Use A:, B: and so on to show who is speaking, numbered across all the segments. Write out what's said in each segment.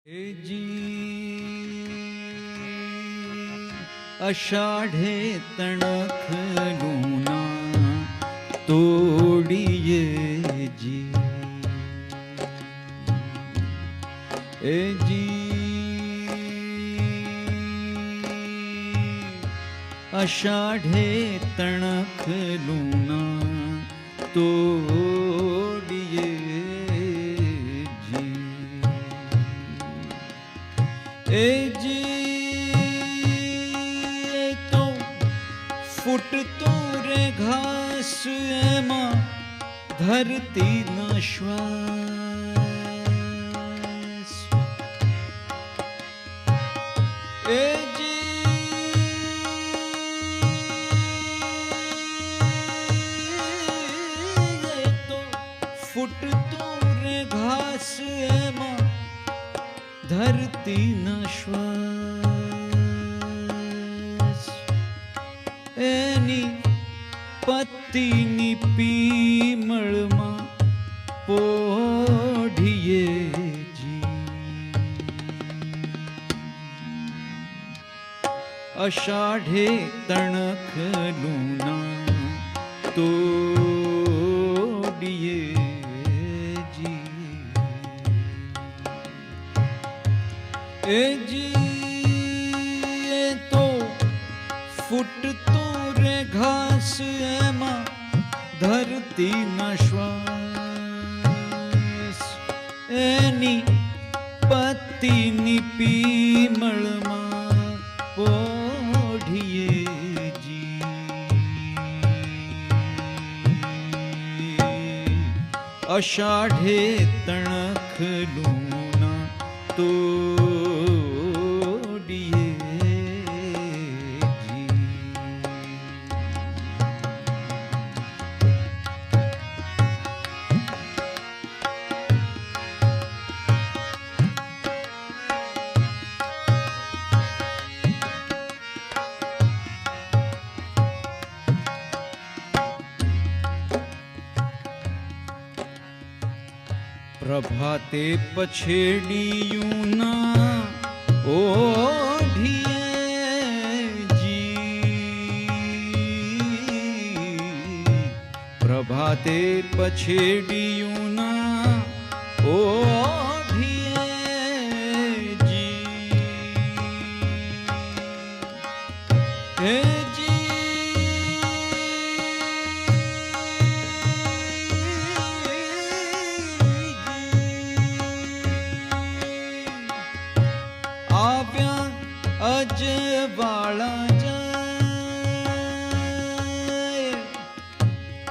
A: जी अषाढ़े तणख Luna तोड़िए जी। ए जी अषाढ़े तणख Luna तोड़िए जी। ए जी तो foot तोरे घास एमा धरती न श्वास। ए जी तो फुट तोरे घास एमा धरती न श्वास। एनी पत्तीनी पीमळमा पोढ़िए जी। अषाढ़े तणख लूना तोड़िए जी। ए जी तो फुट तोरे घास एमा धरती न श्वास। एनी पत्तीनी पीमळमा पोढ़िए जी। अषाढ़े तणख लूना तोड़िए जी। प्रभाते पछेड़ियूं ना ओढ़िए जी। प्रभाते पछेड़ियूं ना ओढ़िए जी। हे जी आव्या अज वाला जाए।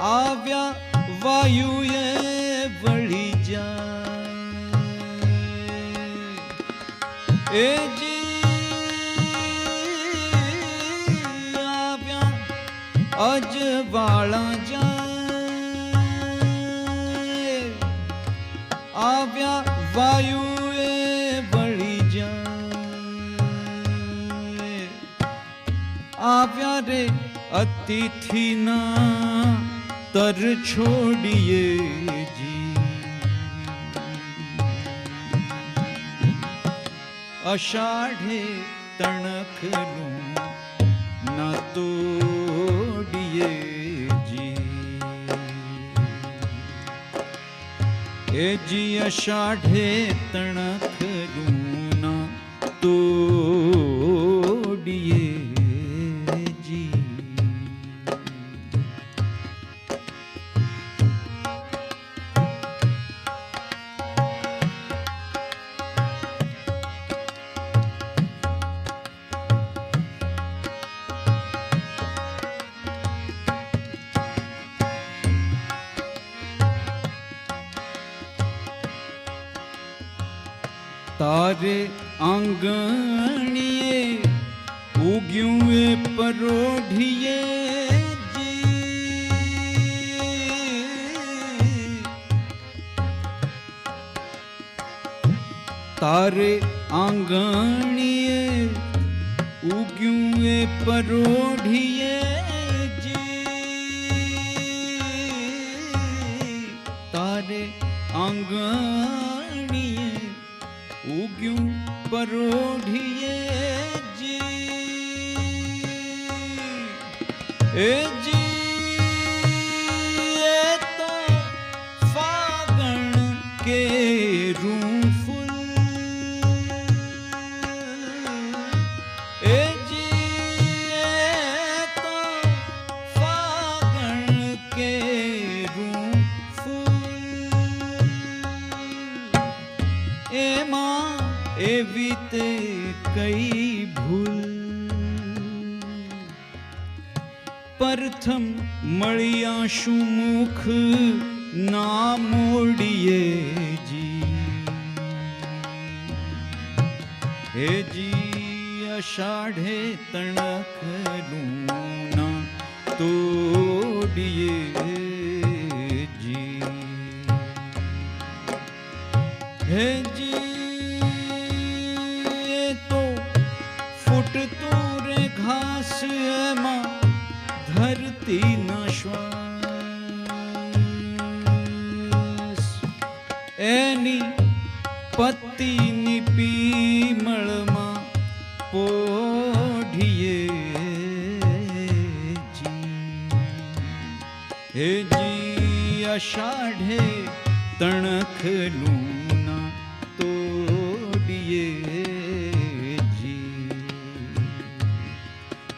A: आव्या वायु ये वળી जाए। ए जी आव्या अज वाला जाए। आव्या वायु ये वળી जाए। आव्या रे अतिथि ना तर छोड़िए जी। अषाढ़े तणख लूना तोड़िए जी। ए जी अषाढ़े तणख लूना तोड़िए जी। तारे आंगणिए उग्यूं परोढ़िए जी। तारे आंगणिए उग्यूं परोढ़िए जी। तारे आंगणिए ઉગ્યું પરોઢિયે જી એ જી એ તો ફાગણ કેરું ફૂલ એ જી એ તો ફાગણ કેરું એમાં એવી તે કઈ ભૂલ પ્રથમ મળ્યા શું મુખ ના મોડીએ જી હે જી અષાઢે તણખલું ના તોડીએ જી હે તો ફૂટતું રે ઘાસ એમાં ધરતી ના શ્વાસ એની પતિની પીમળમાં પોઢીએ જી હે જી અષાઢે તણખલું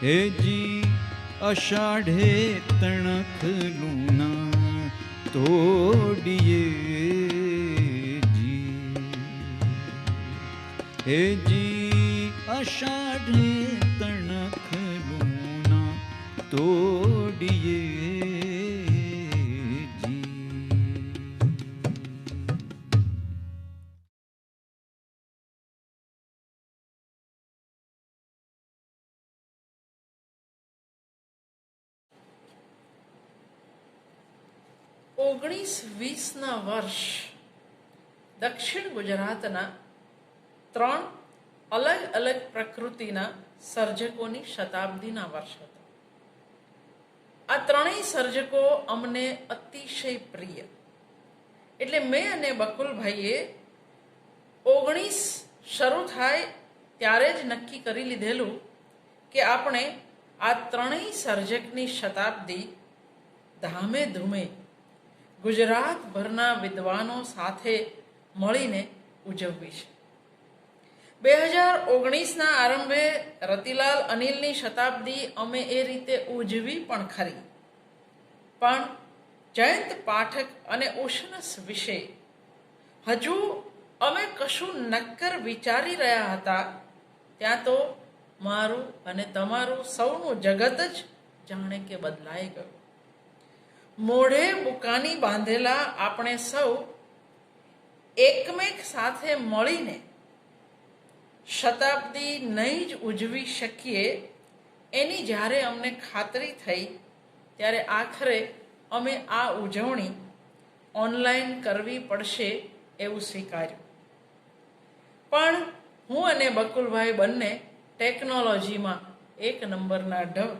A: હે જી અષાઢે તણખલું ના તોડીએ જી હે જી અષાઢે તણખલું ના તોડીએ
B: ઓગણીસ 20ના વર્ષ દક્ષિણ ગુજરાતના 3 અલગ અલગ પ્રકૃતિના સર્જકોની શતાબ્દીના વર્ષ હતા. આ ત્રણેય સર્જકો અમને અતિશય પ્રિય. એટલે મેં અને બકુલભાઈએ 19 શરૂ થાય ત્યારે જ નક્કી કરી લીધેલું કે આપણે આ ત્રણેય સર્જકની શતાબ્દી ધામે ધૂમે ગુજરાતભરના વિદ્વાનો સાથે મળીને ઉજવવી છે. 2019ના આરંભે રતિલાલ અનિલની શતાબ્દી અમે એ રીતે ઉજવી પણ ખરી, પણ જયંત પાઠક અને ઉષ્ણસ વિશે હજુ અમે કશું નક્કર વિચારી રહ્યા હતા ત્યાં તો મારું અને તમારું સૌનું જગત જ જાણે કે બદલાઈ ગયું. મોઢે બુકાની બાંધેલા આપણે સૌ એકમેક સાથે મળીને શતાબ્દી નહીં જ ઉજવી શકીએ એની જ્યારે અમને ખાતરી થઈ ત્યારે આખરે અમે આ ઉજવણી ઓનલાઈન કરવી પડશે એવું સ્વીકાર્યું. પણ હું અને બકુલભાઈ બંને ટેકનોલોજીમાં 1 નંબરના ઢ.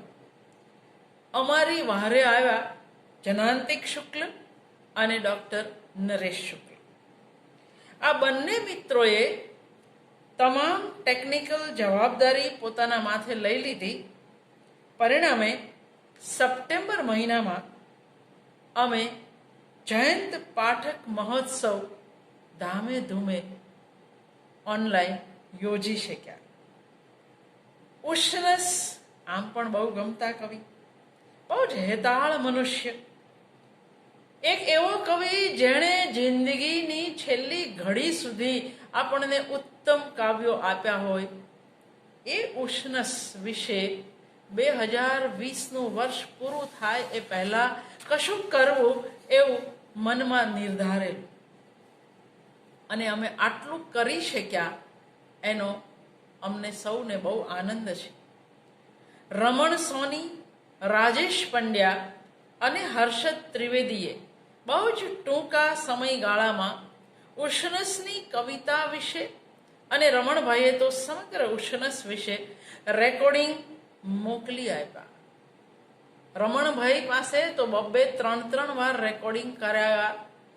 B: અમારી વહારે આવ્યા જનાંતિક શુક્લ અને ડૉક્ટર નરેશ શુક્લ. આ બંને મિત્રોએ તમામ ટેકનિકલ જવાબદારી પોતાના માથે લઈ લીધી. પરિણામે સપ્ટેમ્બર મહિનામાં અમે જયંત પાઠક મહોત્સવ ધામે ધૂમે ઓનલાઈન યોજી શક્યા. ઉષ્ણસ આમ પણ બહુ ગમતા કવિ, બહુ જ હેતાળ મનુષ્ય, એક એવો કવિ જેણે જિંદગીની છેલ્લી ઘડી સુધી આપણને ઉત્તમ કાવ્યો આપ્યા હોય, એ ઉષ્ણસ વિશે 2020નું વર્ષ પૂરું થાય એ પહેલાં કશું કરવું એવું મનમાં નિર્ધારેલું. અને અમે આટલું કરી શક્યા એનો અમને સૌને બહુ આનંદ છે. રમણ સોની, રાજેશ પંડ્યા અને હર્ષદ ત્રિવેદીએ બહુ જ ટૂંકા સમયગાળામાં ઉષ્ણસની કવિતા વિશે અને રમણભાઈએ તો સમગ્ર ઉષ્ણસ વિશે રેકોર્ડિંગ મોકલી આપ્યા. રમણભાઈ પાસે તો 2-3 વાર રેકોર્ડિંગ કરાવ્યા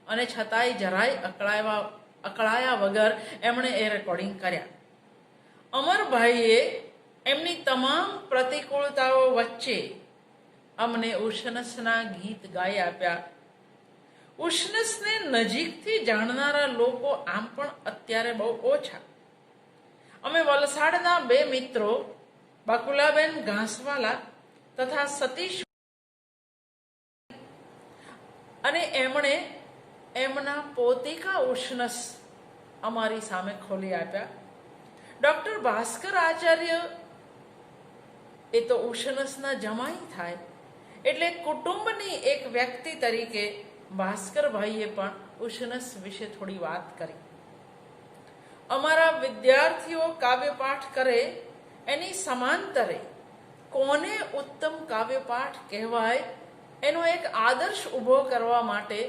B: અને છતાંય જરાય અકળાવ્યા અકળાયા વગર એમણે એ રેકોર્ડિંગ કર્યા. અમરભાઈએ એમની તમામ પ્રતિકૂળતાઓ વચ્ચે અમને ઉશનસના ગીત ગાઈ આપ્યા. ઉશનસને નજીકથી જાણનારા લોકો આમ પણ અત્યારે બહુ ઓછા. અમે વલસાડના 2 મિત્રો બકુલાબેન ઘાસવાલા તથા સતીશ અને એમણે એમના પોતિકા ઉશનસ અમારી સામે ખોલી આપ્યા. ડૉક્ટર ભાસ્કર આચાર્ય એ તો ઉશનસના જમાઈ થાય એટલે કુટુંબની એક વ્યક્તિ તરીકે ભાસ્કરભાઈએ પણ ઉશનસ વિશે થોડી વાત કરી. અમારા વિદ્યાર્થીઓ કાવ્યપાઠ કરે એની સમાંતરે કોને ઉત્તમ કાવ્યપાઠ કહેવાય એનો એક આદર્શ ઊભો કરવા માટે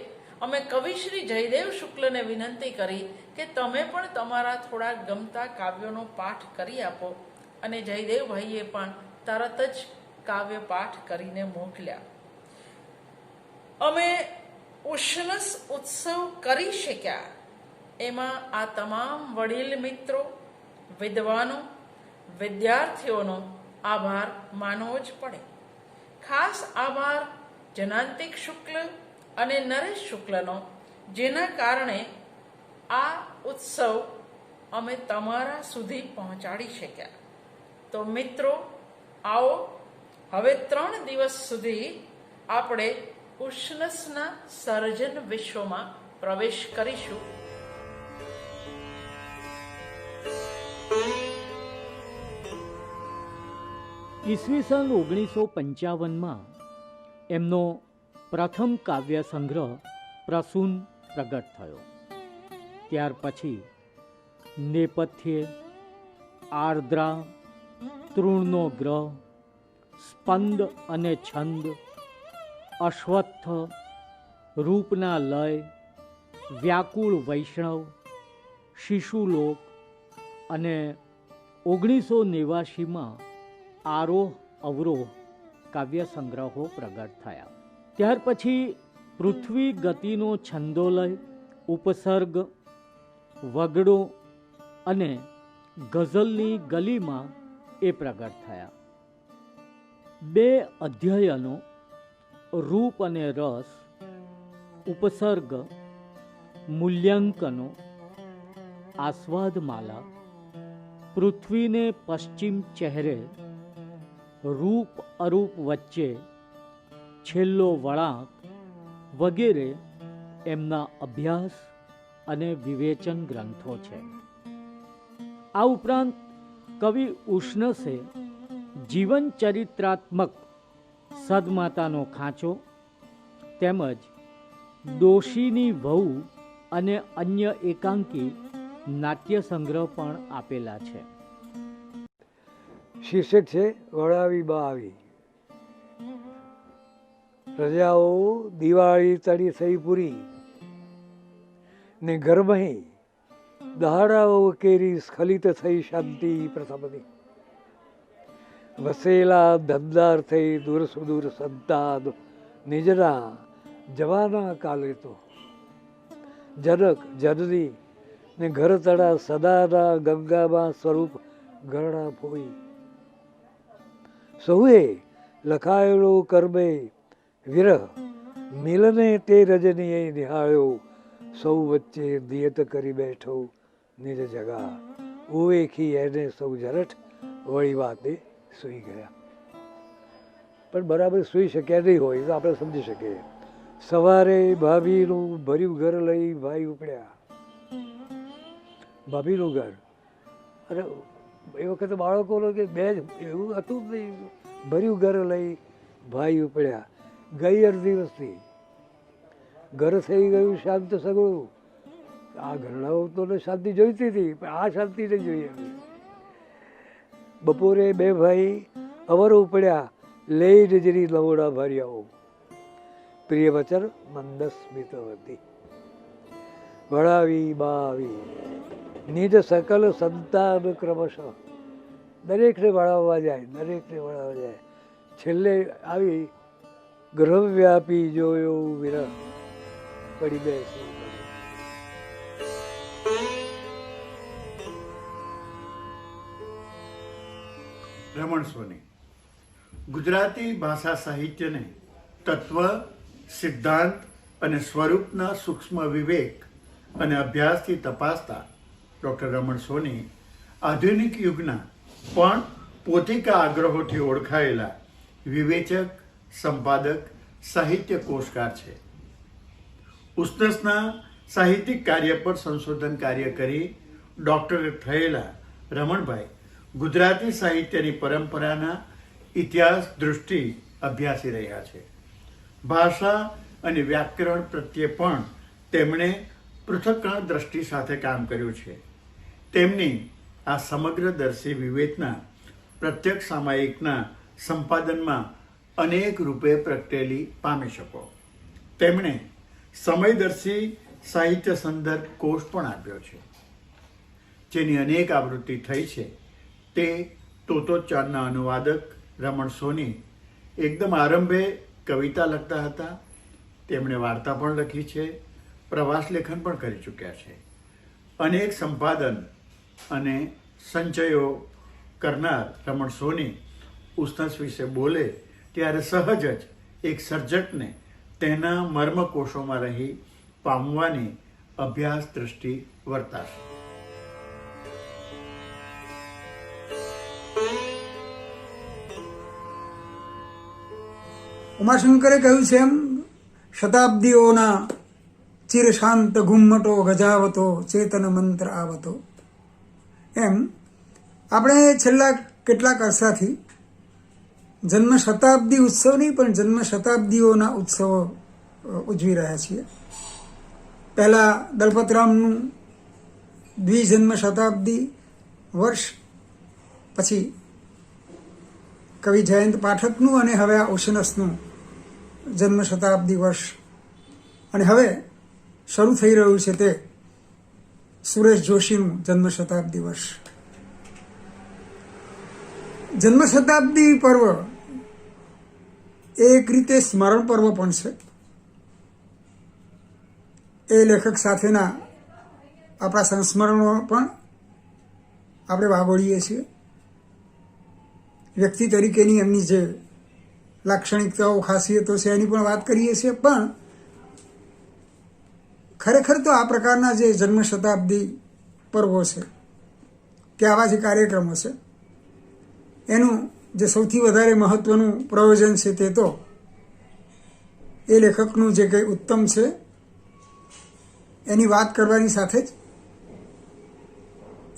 B: અમે કવિશ્રી જયદેવ શુક્લને વિનંતી કરી કે તમે પણ તમારા થોડા ગમતા કાવ્યોનો પાઠ કરી આપો. અને જયદેવભાઈએ પણ તરત જ કાવ્યપાઠ કરીને મોકલ્યા. અમે ઉશનસ ઉત્સવ કરી શક્યા એમાં આ તમામ વડીલ મિત્રો, વિદ્વાનો, વિદ્યાર્થીઓનો આભાર માનવો જ પડે. ખાસ આભાર જનાંતિક શુક્લ અને નરેશ શુક્લનો, જેના કારણે આ ઉત્સવ અમે તમારા સુધી પહોંચાડી શક્યા. તો મિત્રો, આવો હવે 3 દિવસ સુધી આપણે ઉશનસના સર્જન વિશ્વમાં પ્રવેશ કરીશું.
C: ઈસવીસન 1955માં એમનો પ્રથમ કાવ્ય સંગ્રહ પ્રસૂન પ્રગટ થયો. ત્યાર પછી નેપથ્યે, આર્દ્રા, તૃણનો ગ્રહ, સ્પંદ અને છંદ, અશ્વત્થ, રૂપના લય, વ્યાકુળ વૈષ્ણવ, શિશુલોક અને 1989માં આરોહ અવરોહ કાવ્ય સંગ્રહો પ્રગટ થયા. ત્યાર પછી પૃથ્વી ગતિનો છંદોલય, ઉપસર્ગ, વગડો અને ગઝલની ગલીમાં એ પ્રગટ થયા. 2 અધ્યયનો, રૂપ અને રસ, ઉપસર્ગ, મૂલ્યાંકનો, આસ્વાદમાલા, પૃથ્વીને પશ્ચિમ ચહેરે, રૂપ અરૂપ વચ્ચે, છેલ્લો વળાંક વગેરે એમના અભ્યાસ અને વિવેચન ગ્રંથો છે. આ ઉપરાંત કવિ ઉશનસે જીવન ચરિત્રાત્મક સદમાતાનો ખાંચો તેમજ દોશીની વહુ અને અન્ય એકાંકી નાટ્ય સંગ્રહ પણ આપેલા છે.
D: શીર્ષક છે વળાવી બા આવી. રજાઓ દિવાળી તળી થઈ પૂરી ને ઘરમહી દહાડાઓ કેરી સ્ખલિત થઈ શાંતિ પ્રથમની. વસેલા ધમદાર થઈ દૂર સુદૂર સંતાન નિજના જવાના કાલે તો જનક જનની ને ઘર તળા સદાના ગંગામાં સ્વરૂપ ગરણા ફોઈ. સૌએ લખાયેલો કર્મે વિરહ મિલને તે રજનીએ નિહાળ્યો. સૌ વચ્ચે નિયત કરી બેઠો નિજ જગા. ઓવેખી એને સૌ જરઠ વળી વાતે સૂઈ ગયા. પણ બરાબર સૂઈ શક્યા નહીં હોય તો આપણે સમજી શકીએ. સવારે ભાભીનું ભર્યું ઘર લઈ ભાઈ ઉપડ્યા. ભાભીનું ઘર, અને એ વખતે બાળકોનો કે બે એવું હતું જ નહીં. ભર્યું ઘર લઈ ભાઈ ઉપડ્યા. ગઈ અડધી વસ્તી, ઘર થઈ ગયું શાંત સગળું. આ ઘરડાઓ તો શાંતિ જોઈતી હતી, પણ આ શાંતિ નહીં જોઈએ. બપોરે 2 ભાઈ અવર ઉપડ્યા લઈ નજરી લવડા ભર્યાઓ. પ્રિય વચન મંદસ્મિતવતી. વળાવી બા આવી નિજ સકલ સંતાન ક્રમશઃ. દરેકને વળાવવા જાય, દરેકને વળાવવા જાય. છેલ્લે આવી ગૃહવ્યાપી જોયો વિરહ પડી બેસી.
E: રમણ સોની ગુજરાતી ભાષા સાહિત્યને તત્વ, સિદ્ધાંત અને સ્વરૂપના સૂક્ષ્મ વિવેક અને અભ્યાસથી તપાસતા ડૉક્ટર રમણ સોની આધુનિક યુગના પણ પોતિકા આગ્રહોથી ઓળખાયેલા વિવેચક, સંપાદક, સાહિત્ય કોશકાર છે. ઉસ્તસના સાહિત્યિક કાર્ય પર સંશોધન કાર્ય કરી ડૉક્ટરેટ થયેલા રમણભાઈ ગુજરાતી સાહિત્યની પરંપરાના ઇતિહાસ દૃષ્ટિ અભ્યાસી રહ્યા છે. ભાષા અને વ્યાકરણ પ્રત્યે પણ તેમણે પૃથક્કરણ દ્રષ્ટિ સાથે કામ કર્યું છે. તેમની આ સમગ્રદર્શી વિવેચના પ્રત્યક્ષ સામાયિકના સંપાદનમાં અનેક રૂપે પ્રગટેલી પામી શકો. તેમણે સમયદર્શી સાહિત્ય સંદર્ભ કોષ પણ આપ્યો છે, જેની અનેક આવૃત્તિ થઈ છે. તે તોતોચાનના અનુવાદક રમણ સોની એકદમ આરંભે કવિતા લખતા હતા. તેમણે વાર્તા પણ લખી છે, પ્રવાસ લેખન પણ કરી ચૂક્યા છે. અનેક સંપાદન અને સંચયો કરનાર રમણ સોની ઉસ્તસ વિશે બોલે ત્યારે સહજ જ એક સર્જકને તેના મર્મકોશોમાં રહી પામવાની અભ્યાસ દૃષ્ટિ વર્તાશે.
F: ઉમાશંકરે કહ્યું છે એમ, શતાબ્દીઓના ચિરશાંત ઘુમ્મટો ગજાવતો ચેતન મંત્ર આવતો. એમ આપણે છેલ્લા કેટલાક અરસાથી જન્મ શતાબ્દી ઉત્સવ નહીં પણ જન્મ શતાબ્દીઓના ઉત્સવો ઉજવી રહ્યા છીએ. પહેલા દલપતરામનું દ્વિજન્મ શતાબ્દી વર્ષ, પછી કવિ જયંત પાઠકનું અને હવે આ ઓશનસનું જન્મ શતાબ્દી વર્ષ, અને હવે શરૂ થઈ રહ્યું છે તે સુરેશ જોશીનું જન્મ શતાબ્દી વર્ષ. જન્મ શતાબ્દી પર્વ એ એક રીતે સ્મરણ પર્વ પણ છે. એ લેખક સાથેના આપણા સંસ્મરણો પણ આપણે વાગોળીએ છીએ. વ્યક્તિ તરીકેની એમની જે લાક્ષણિકતાઓ, ખાસિયતો છે એની પણ વાત કરીએ છીએ. પણ ખરેખર તો આ પ્રકારના જે જન્મ શતાબ્દી પર્વો છે કે આવા જે કાર્યક્રમો છે એનું જે સૌથી વધારે મહત્વનું પ્રયોજન છે તે તો એ લેખકનું જે કંઈ ઉત્તમ છે એની વાત કરવાની સાથે જ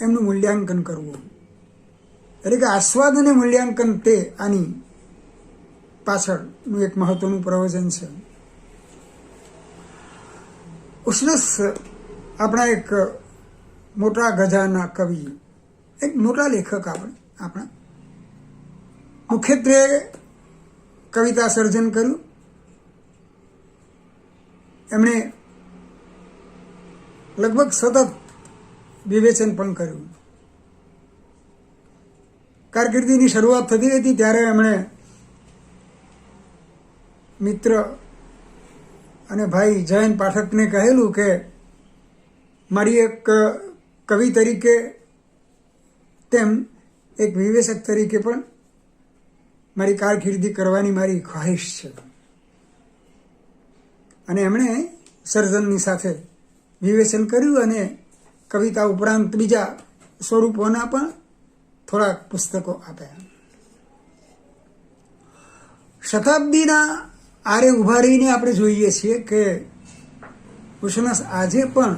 F: એમનું મૂલ્યાંકન કરવું. એટલે કે આસ્વાદ અને મૂલ્યાંકન તે આની પાછળનું એક મહત્વનું પ્રયોજન છે. ઉષ્ણસ આપણા એક મોટા ગજાના કવિ, એક મોટા લેખક આપણા મુખ્યત્વે કવિતા સર્જન કર્યું. એમણે લગભગ સતત વિવેચન પણ કર્યું. કારકિર્દીની શરૂઆત થતી હતી ત્યારે એમણે મિત્ર અને ભાઈ જયંત પાઠકને કહેલું કે મારી એક કવિ તરીકે તેમ એક વિવેચક તરીકે પણ મારી કારકિર્દી કરવાની મારી ખ્વાહિશ છે. અને એમણે સર્જનની સાથે વિવેચન કર્યું અને કવિતા ઉપરાંત બીજા સ્વરૂપોના પણ થોડાક પુસ્તકો આપ્યા. શતાબ્દીના આરે ઊભા રહીને આપણે જોઈએ છીએ કે ઉષ્ણસ આજે પણ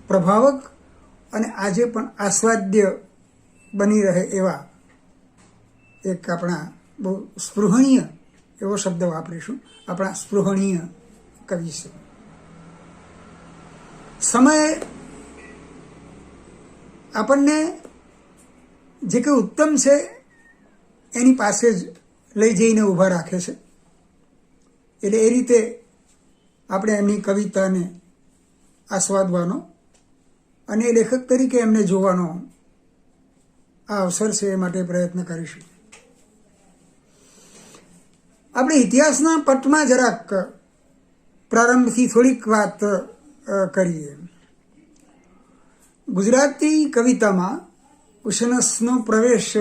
F: પ્રભાવક અને આજે પણ આસ્વાદ્ય બની રહે એવા એક આપણા બહુ સ્પૃહણીય એવો શબ્દ વાપરીશું, આપણા સ્પૃહણીય કવિ છે. સમય આપણને જે કંઈ ઉત્તમ છે એની પાસે જ લઈ જઈને ઊભા રાખે છે. એટલે એ રીતે આપણે એમની કવિતાને આસ્વાદવાનો અને લેખક તરીકે એમને જોવાનો આ અવસર છે, એ માટે પ્રયત્ન કરીશું. આપણે ઇતિહાસના પટમાં જરાક પ્રારંભથી થોડીક વાત કરીએ. ગુજરાતી કવિતામાં ઉષ્ણસનો પ્રવેશ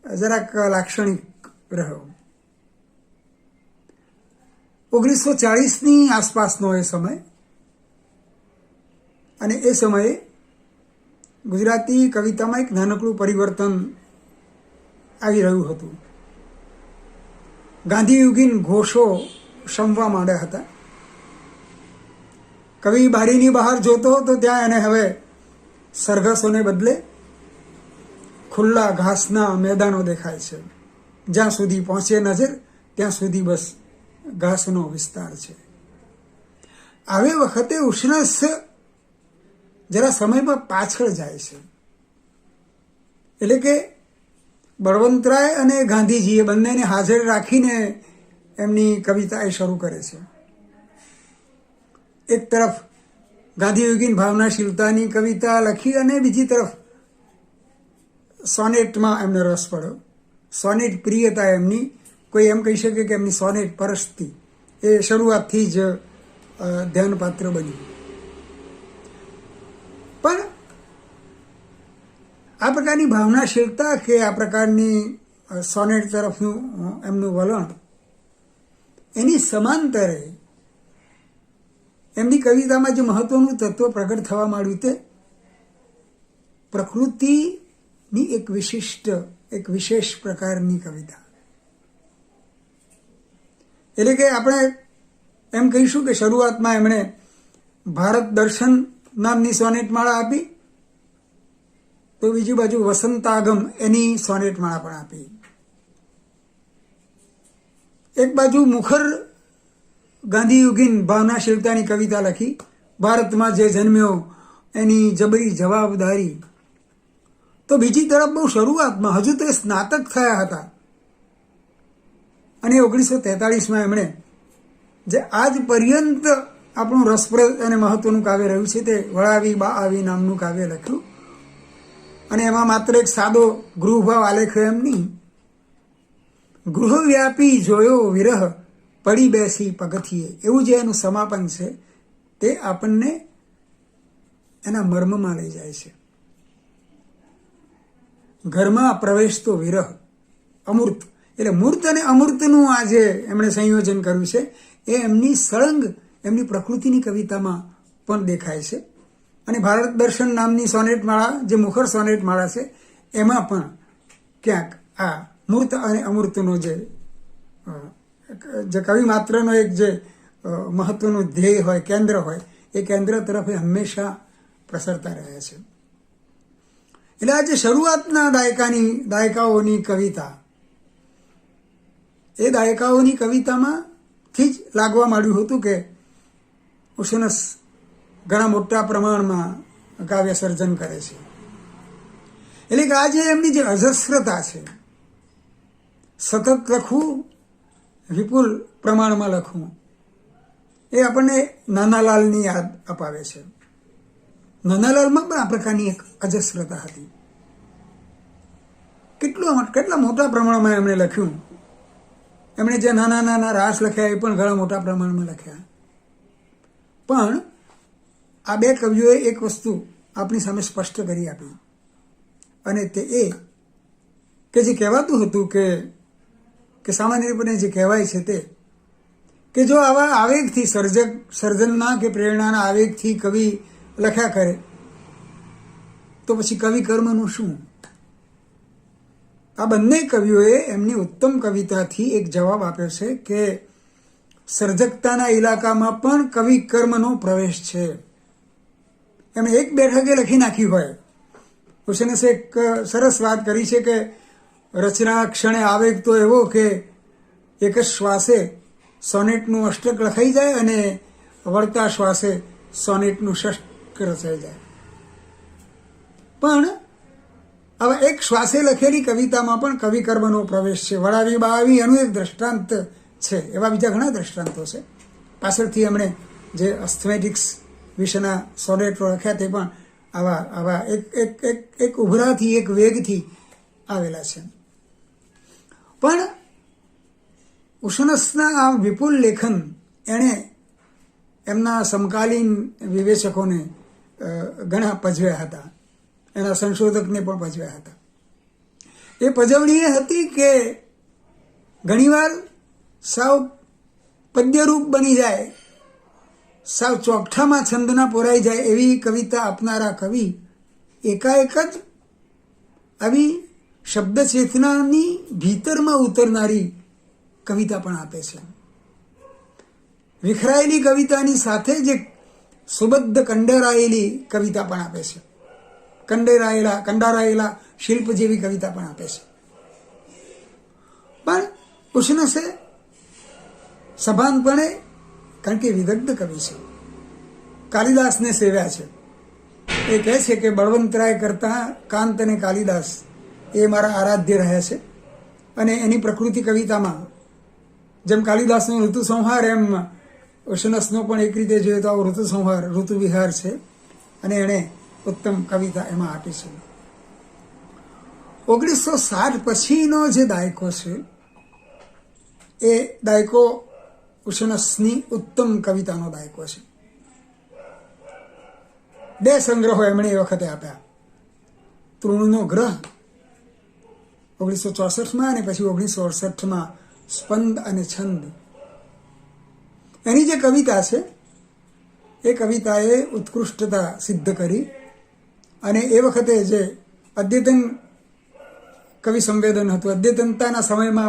F: જરાક લાક્ષણિક રહ્યો. 1940ની આસપાસનો એ સમય, અને એ સમયે ગુજરાતી કવિતામાં એક નાનકડું પરિવર્તન આવી રહ્યું હતું. ગાંધીયુગીન ઘોષો શમવા માંડ્યા હતા. કવિ બારીની બહાર જોતો તો ત્યાં એને હવે સરઘસોને બદલે ખુલ્લા ઘાસના મેદાનો દેખાય છે. જ્યાં સુધી પહોંચે નજર ત્યાં સુધી બસ ઘાસનો વિસ્તાર છે. આવી વખતે ઉષ્ણસ જરા સમયમાં પાછળ જાય છે. એટલે કે બળવંતરાય અને ગાંધીજીએ બંનેને હાજર રાખીને એમની કવિતા એ શરૂ કરે છે. એક તરફ ગાંધીયુગીન ભાવનાશીલતાની કવિતા લખી અને બીજી તરફ સોનેટમાં એમને રસ પડ્યો. સોનેટ પ્રિયતા એમની, કોઈ એમ કહી શકે કે એમની સોનેટ પરસ્તી એ શરૂઆતથી જ ધ્યાનપાત્ર બન્યું. પણ આ પ્રકારની ભાવનાશીલતા કે આ પ્રકારની સોનેટ તરફનું એમનું વલણ, એની સમાંતરે એમની કવિતામાં જે મહત્વનું તત્વ પ્રગટ થવા માંડ્યું તે પ્રકૃતિની એક વિશેષ પ્રકારની કવિતા. એટલે કે આપણે એમ કહીશું કે શરૂઆતમાં એમણે ભારત દર્શન નામની સોનેટ માળા આપી, તો બીજી બાજુ વસંતાગમ એની સોનેટ માળા પણ આપી. એક બાજુ મુખર ગાંધીયુગીન ભાવનાશીલતાની કવિતા લખી, ભારતમાં જે જન્મ્યો એની જબરી જવાબદારી. તો બીજી તરફ બહુ શરૂઆતમાં, હજુ તો એ સ્નાતક થયા હતા, અને 1943માં એમણે જે આજ પર્યંત આપણું રસપ્રદ અને મહત્વનું કાવ્ય રહ્યું છે તે વળાવી બા આવી નામનું કાવ્ય લખ્યું. અને એમાં માત્ર એક સાદો ગૃહભાવ આલેખ્યો એમ નહીં, ગૃહવ્યાપી જોયો વિરહ પડી બેસી પગથિયે, એવું જે એનું સમાપન છે તે આપણને એના મર્મમાં લઈ જાય છે. ઘરમાં પ્રવેશતો વિરહ, અમૂર્ત, એટલે મૂર્ત અને અમૂર્તનું આ જે એમણે સંયોજન કર્યું છે એ એમની સળંગ એમની પ્રકૃતિની કવિતામાં પણ દેખાય છે. અને ભારત દર્શન નામની સોનેટ માળા, જે મુખર સોનેટ માળા છે, એમાં પણ ક્યાંક આ મૂર્ત અને અમૂર્તનો જે કવિ માત્રનો એક જે મહત્વનું ધ્યેય હોય, કેન્દ્ર હોય, એ કેન્દ્ર તરફ એ હંમેશા પ્રસરતા રહે છે. એટલે આ જે શરૂઆતના દાયકાઓની કવિતા, એ દાયકાઓની કવિતામાંથી જ લાગવા માંડ્યું હતું કે ઉશનસ ઘણા મોટા પ્રમાણમાં કાવ્ય સર્જન કરે છે. એટલે કે આજે એમની જે અજસ્રતા છે, સતત લખવું, વિપુલ પ્રમાણમાં લખવું, એ આપણને નાનાલાલની યાદ અપાવે છે. નાનાલાલમાં પણ આ પ્રકારની એક અજસ્રતા હતી. કેટલા મોટા પ્રમાણમાં એમણે લખ્યું. એમણે જે નાના નાના રાસ લખ્યા એ પણ ઘણા મોટા પ્રમાણમાં લખ્યા. પણ આ બે કવિઓએ એક વસ્તુ આપણી સામે સ્પષ્ટ કરી આપી, અને તે એ કે જે કહેવાતું હતું કે સામાન્ય રીતે જે કહેવાય છે તે કે જો આવા આવેગથી સર્જનના કે પ્રેરણાના આવેગથી કવિ લખ્યા કરે તો પછી કવિ કર્મનું શું? આ બંને કવિઓએ એમની ઉત્તમ કવિતાથી એક જવાબ આપ્યો છે કે સર્જકતાના ઇલાકામાં પણ કવિ કર્મનો પ્રવેશ છે. એમણે એક બેઠકે લખી નાખી હોય. હુસેનસે એક સરસ વાત કરી છે કે રચના ક્ષણે આવેગ તો એવો કે એક જ શ્વાસે સોનેટનું અષ્ટક લખાઈ જાય અને વળતા શ્વાસે સોનેટનું ષષ્ટક રચાઈ જાય. પણ હવે એક શ્વાસે લખેલી કવિતામાં પણ કવિ કર્મનો પ્રવેશ છે. વળાવી બાવી એનું એક દ્રષ્ટાંત છે. એવા બીજા ઘણા દ્રષ્ટાંતો છે. પાછળથી એમણે જે અસ્થમેટિક્સ વિશેના સોનેટો લખ્યા તે પણ આવા એક ઉભરાથી, એક વેગથી આવેલા છે. પણ ઉશનસના આ વિપુલ લેખન એણે એમના સમકાલીન વિવેચકોને ઘણા પજવ્યા હતા, એના સંશોધકને પણ પજવ્યા હતા. એ પજવણી એ હતી કે ઘણીવાર સાવ પદ્યરૂપ બની જાય, સાવ ચોકઠામાં છંદના પોરાઈ જાય એવી કવિતા આપનારા કવિ એકાએક જ આવી શબ્દ ચેતનાની ભીતરમાં ઉતરનારી કવિતા પણ આપે છે. વિખરાયેલી કવિતાની સાથે જ એક સુબદ્ધ કંડારાયેલી કવિતા પણ આપે છે. કંડારાયેલા શિલ્પ જેવી કવિતા પણ આપે છે. પણ ઉષ્ણસે સભાનપણે, કારણ કે વિદગ્ધ કવિ છે, કાલિદાસને સેવ્યા છે. એ કહે છે કે બળવંતરાય કરતા કાંત અને કાલિદાસ એ મારા આરાધ્ય રહ્યા છે. અને એની પ્રકૃતિ કવિતામાં જેમ કાલિદાસનો ઋતુ સંહાર એમ ઉષ્ણસનો પણ એક રીતે જોઈએ તો આવો ઋતુ સંહાર, ઋતુ વિહાર છે. અને એણે ઉત્તમ કવિતા એમાં આપી છે. 1960 પછીનો જે દાયકો છે એ દાયકો ઉષ્ણસની ઉત્તમ કવિતાનો દાયકો છે. 2 સંગ્રહો એમણે એ વખતે આપ્યા. તૃણનો ગ્રહ 1964માં અને પછી 1968માં સ્પંદ અને છંદ. એની જે કવિતા છે એ કવિતાએ ઉત્કૃષ્ટતા સિદ્ધ કરી અને એ વખતે જે અદ્યતન કવિ સંવેદન હતું, અદ્યતનતાના સમયમાં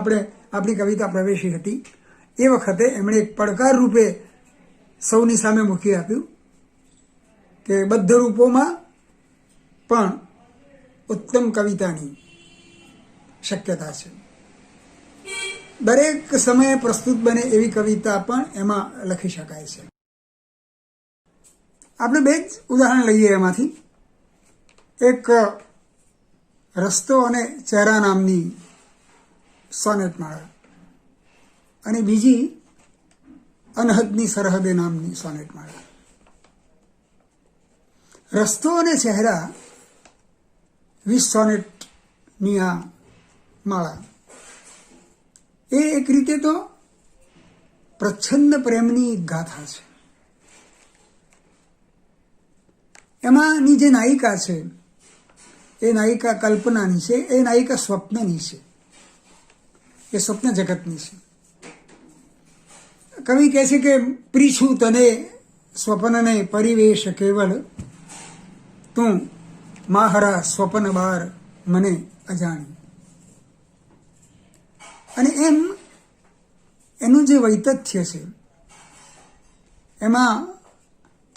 F: આપણી કવિતા પ્રવેશી હતી, એ વખતે એમણે એક પડકાર રૂપે સૌની સામે મૂકી આપ્યું કે બદ્ધ રૂપોમાં પણ ઉત્તમ કવિતાની શક્યતા છે. દરેક સમયે પ્રસ્તુત બને એવી કવિતા પણ એમાં લખી શકાય છે. આપણે 2 જ ઉદાહરણ લઈએ એમાંથી. એક રસ્તો અને ચહેરા નામની સોનેટ માળા અને બીજી અનહદની સરહદે નામની સોનેટ માળા. રસ્તો અને ચહેરા 20 સોનેટની આ માળા એ એક રીતે તો પ્રચ્છન્ન પ્રેમની ગાથા છે. એમાંની જે નાયિકા છે એ નાયિકા કલ્પનાની છે, એ નાયિકા સ્વપ્નની છે, એ સ્વપ્ન જગતની છે. કવિ કહે છે કે પ્રીછું તને સ્વપ્નને પરિવેશ કેવલ, તું માહરા સ્વપ્ન બાર મને અજાણી. અને એમ એનું જે વૈતથ્ય છે એમાં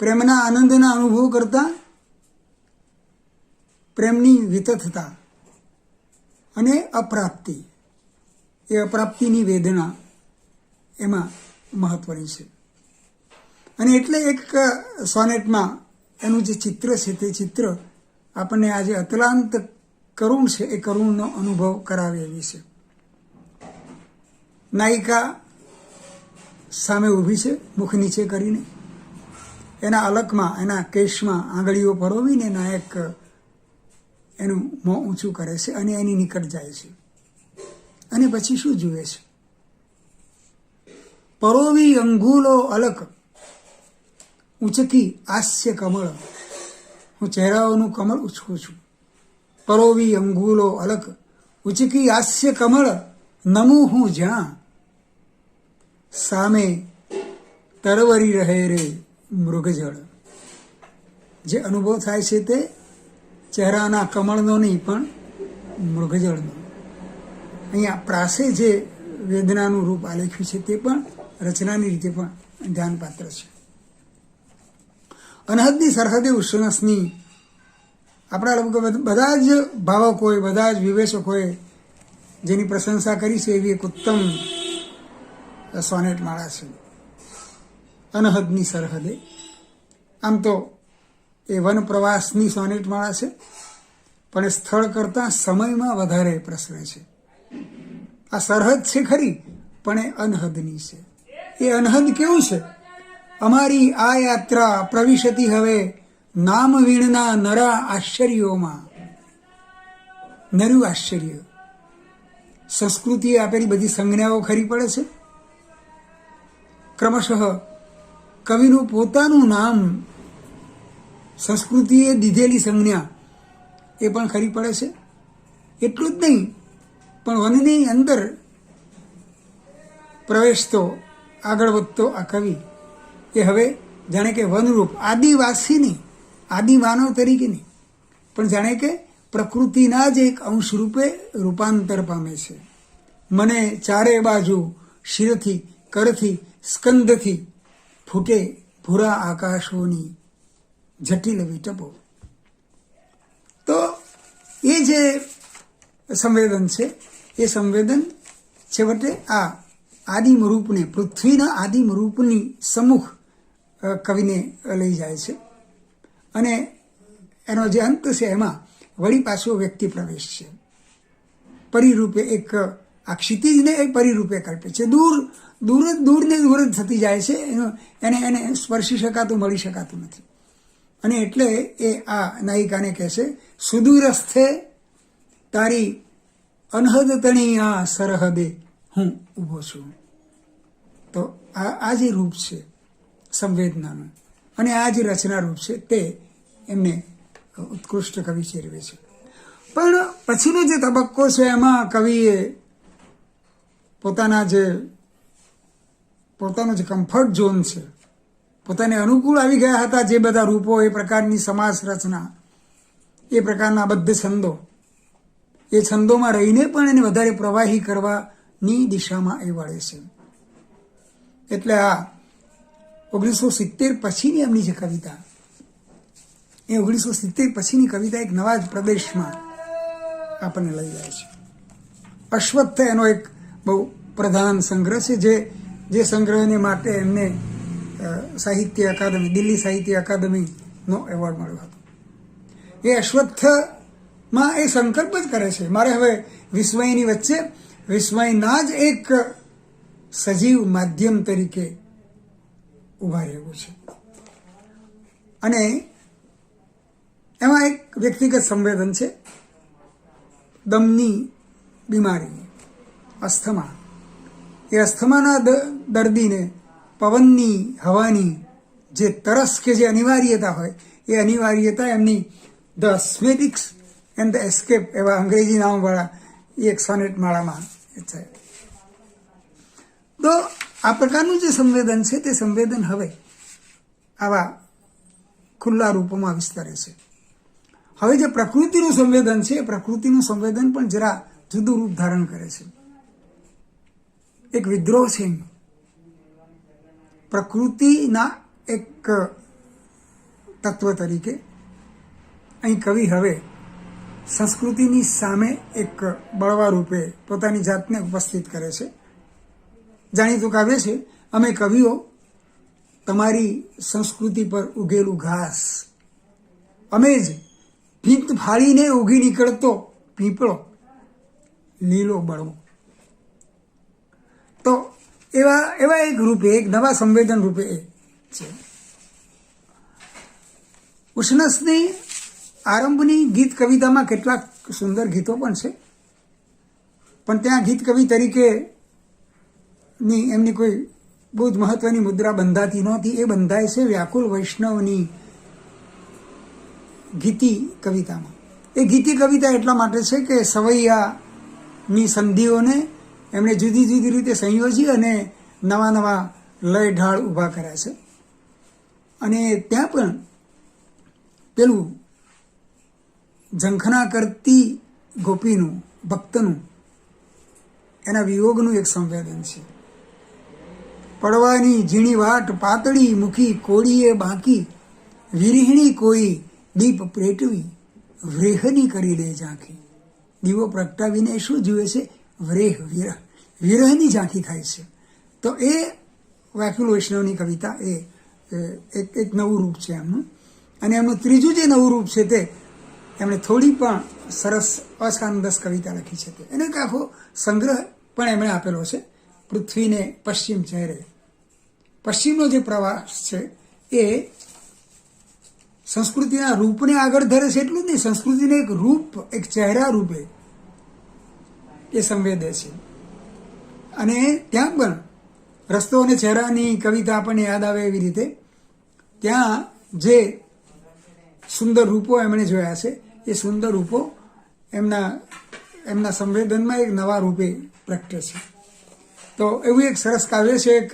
F: પ્રેમના આનંદના અનુભવ કરતા પ્રેમની વિતથતા અને અપ્રાપ્તિ, એ અપ્રાપ્તિની વેદના એમાં મહત્વની છે. અને એટલે એક સોનેટમાં એનું જે ચિત્ર છે તે ચિત્ર આપણને આજે અત્યંત કરુણ છે એ કરુણનો અનુભવ કરાવે એવી છે. નાયિકા સામે ઊભી છે મુખ નીચે કરીને, એના અલકમાં, એના કેશમાં આંગળીઓ પરોવીને નાયક એનું મોં ઊંચું કરે છે અને એની નિકટ જાય છે. અને પછી શું જુએ છે? પરોવી અંગુલો અલક ઊંચકી હાસ્ય કમળ, હું ચહેરાઓનું કમળ ઉછકું છું. પરોવી અંગુલો અલક ઊંચકી હાસ્ય કમળ, નમું હું જ્યાં સામે તરવરી રહે રે મૃગજળ. જે અનુભવ થાય છે તે ચહેરાના કમળનો નહીં પણ મૃગજળનો. અહીંયા પ્રાસે જે વેદનાનું રૂપ આલેખ્યું છે તે પણ રચનાની રીતે પણ ધ્યાનપાત્ર છે. અનહદની સરહદે ઉષ્ણસની આપણા લોકો બધા જ ભાવકોએ, બધા જ વિવેચકોએ જેની પ્રશંસા કરી છે એવી એક ઉત્તમ સોનેટ માળા છે અનહદની સરહદે. આમ તો એ વન પ્રવાસની સોનેટ માળા છે, પણ એ સ્થળ કરતાં સમયમાં વધારે પ્રસરે છે. આ સરહદ છે ખરી, પણ એ અનહદની છે. એ અનહદ કેવું છે? અમારી આ યાત્રા પ્રવિશતી હવે નામ વીણના નરા આશ્ચર્યોમાં. નરું આશ્ચર્ય, સંસ્કૃતિએ આપેલી બધી સંજ્ઞાઓ ખરી પડે છે. ક્રમશઃ કવિનું પોતાનું નામ, સંસ્કૃતિએ દીધેલી સંજ્ઞા એ પણ ખરી પડે છે. એટલું જ નહીં, પણ વનની અંદર પ્રવેશતો આગળ વધતો આ કવિ એ હવે જાણે કે વનરૂપ આદિવાસીની આદિ માનવ તરીકેની પણ જાણે કે પ્રકૃતિના જ એક અંશ રૂપે રૂપાંતર પામે છે. મને ચારે બાજુ શિરથી કરથી સ્કંદથી ફૂટે ભૂરા આકાશોની જટિલ વિટપો. તો એ જે સંવેદન છે એ સંવેદન છેવટે આ આદિમ રૂપને પૃથ્વીના આદિમ રૂપની સમુખ કવિને લઈ જાય છે અને એનો જે અંત છે એમાં વળી પાછો વ્યક્તિ પ્રવેશ છે. પરિરૂપે એક આ ક્ષિતિજને એ પરિરૂપે કલ્પે છે. દૂરને દૂર જ થતી જાય છે, એને સ્પર્શી શકાતું, મળી શકાતું નથી. અને એટલે એ આ નાયિકાને કહે છે, સુદૂરસ્થે તારી અનહદ તણી આ સરહદે હું ઊભો છું. તો આ જે રૂપ છે સંવેદનાનું અને આ જે રચના રૂપ છે તે એમને ઉત્કૃષ્ટ કવિ ચેરવે છે. પણ પછીનો જે તબક્કો છે એમાં કવિએ પોતાનો જે કમ્ફર્ટ ઝોન છે, પોતાને અનુકૂળ આવી ગયા હતા જે બધા રૂપો, એ પ્રકારની સમાસ રચના, એ પ્રકારના બદ્ધ છંદો, એ છંદોમાં રહીને પણ એને વધારે પ્રવાહી કરવાની દિશામાં એ વળે છે. એટલે આ 1970 પછીની એમની જે કવિતા, એ 1970 પછીની કવિતા એક નવા જ પ્રદેશમાં આપણને લઈ જાય છે. અશ્વત્થ એનો એક બહુ પ્રધાન સંગ્રહ છે, જે સંગ્રહને માટે એમને સાહિત્ય અકાદમી, દિલ્હી સાહિત્ય અકાદમીનો એવોર્ડ મળ્યો હતો. એ અશ્વત્થમાં એ સંકલ્પ જ કરે છે, મારે હવે વિસ્મયની વચ્ચે વિસ્મયના જ એક સજીવ માધ્યમ તરીકે ઉભા રહેવું છે. અને એમાં એક વ્યક્તિગત સંવેદન છે, દમની બીમારી, અસ્થમા. એ અસ્થમાના દર્દીને પવનની, હવાની જે તરસ કે જે અનિવાર્યતા હોય, એ અનિવાર્યતા એમની ધ એસ્થેટિક્સ એન્ડ ધ એસ્કેપ એવા અંગ્રેજી નામવાળા એક સોનેટ માળામાં છે. તો આ પ્રકારનું જે સંવેદન છે તે સંવેદન હવે આવા ખુલ્લા રૂપોમાં વિસ્તરે છે. હવે જે પ્રકૃતિનું સંવેદન છે, પ્રકૃતિનું સંવેદન પણ જરા જુદું રૂપ ધારણ કરે છે. એક વિદ્રોહ છે. પ્રકૃતિના એક તત્વ તરીકે અહીં કવિ હવે સંસ્કૃતિની સામે એક બળવા રૂપે પોતાની જાતને ઉપસ્થિત કરે છે. જાણીતું કાવ્ય છે, અમે કવિઓ તમારી સંસ્કૃતિ પર ઉગેલું ઘાસ, અમે જ ભીંત ફાળીને ઉગી નીકળતો પીપળો લીલો બળવો. તો એવા એક રૂપે, એક નવા સંવેદન રૂપે એ છે. ઉષ્ણસની આરંભની ગીત કવિતામાં કેટલાક સુંદર ગીતો પણ છે, પણ ત્યાં ગીત કવિ તરીકેની એમની કોઈ બહુ જ મહત્વની મુદ્રા બંધાતી નહોતી. એ બંધાય છે વ્યાકુલ વૈષ્ણવની ગીતિ કવિતામાં. એ ગીતિ કવિતા એટલા માટે છે કે સવૈયાની સંધિઓને એમણે જુદી જુદી રીતે સંયોજી અને નવા નવા લય ઢાળ ઊભા કર્યા છે. અને ત્યાં પણ પેલું ઝંખના કરતી ગોપીનું, ભક્તનું, એના વિયોગનું એક સંવેદન છે. પડવાની ઝીણી વાટ પાતળી મૂકી કોળીએ બાકી, વિરહિણી કોઈ દીપ પ્રેટવી વ્રેહની કરી દે ઝાંખી. દીવો પ્રગટાવીને શું જુએ છે? વ્રેહ, વિરહની ઝાંખી થાય છે. તો એ વ્યાકુલ વૈષ્ણવની કવિતા એ એક નવું રૂપ છે એમનું. અને એમનું ત્રીજું જે નવું રૂપ છે તે એમણે થોડી પણ સરસ અછાંદસ કવિતા લખી છે. એનો એક આખો સંગ્રહ પણ એમણે આપેલો છે, પૃથ્વીને પશ્ચિમ ચહેરે. પશ્ચિમનો જે પ્રવાસ છે એ સંસ્કૃતિના રૂપને આગળ ધરે છે એટલું જ નહીં, સંસ્કૃતિને એક રૂપ, એક ચહેરા રૂપે એ સંવેદે છે. અને ત્યાં પણ રસ્તો અને ચહેરાની કવિતા આપણને યાદ આવે એવી રીતે ત્યાં જે સુંદર રૂપો એમણે જોયા છે, એ સુંદર રૂપો એમના સંવેદનમાં એક નવા રૂપે પ્રગટે છે. તો એવું એક સરસ કાવ્ય છે, એક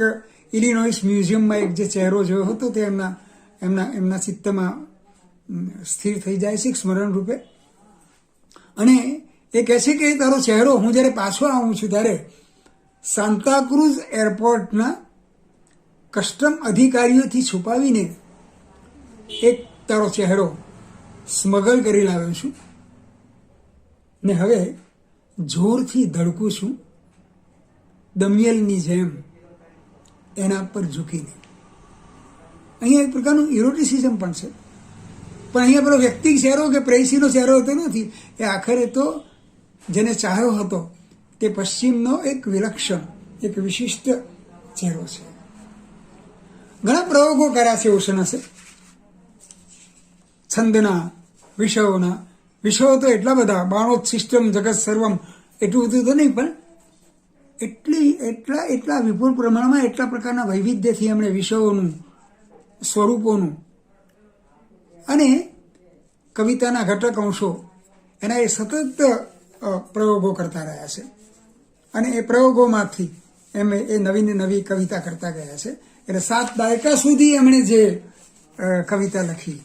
F: ઇલિનોઇસ મ્યુઝિયમમાં એક જે ચહેરો જોયો હતો તે એમના ચિત્તમાં સ્થિર થઈ જાય છે સ્મરણ રૂપે. અને એ કહે છે કે તારો ચહેરો હું જ્યારે પાછો આવું છું ત્યારે સાન્તાક્રુઝ એરપોર્ટના કસ્ટમ અધિકારીઓથી છુપાવીને એક તારો ચહેરો સ્મગલ કરી લાવ્યો છું ને હવે જોરથી ધડકું છું દમિયલની જેમ એના પર ઝૂકીને. અહીંયા એક પ્રકારનું ઇરોટિસિઝમ પણ છે, પણ અહીંયા પેલો વ્યક્તિક ચહેરો કે પ્રેયસીનો ચહેરો હોતો નથી. એ આખરે તો જેને ચાહ્યો હતો તે પશ્ચિમનો એક વિલક્ષણ, એક વિશિષ્ટ ચહેરો છે. ઘણા પ્રયોગો કર્યા છે ઓશનસે છંદના, વિષયો તો એટલા બધા, બાણોત્સિષ્ટમ જગત સર્વમ એટલું બધું તો નહીં, પણ એટલા વિપુલ પ્રમાણમાં એટલા પ્રકારના વૈવિધ્યથી એમણે વિષયોનું, સ્વરૂપોનું અને કવિતાના ઘટક અંશો એના એ સતત પ્રયોગો કરતા રહ્યા છે. અને એ પ્રયોગોમાંથી એમણે એ નવી કવિતા કરતા ગયા છે. એટલે 7 દાયકા સુધી એમણે જે કવિતા લખી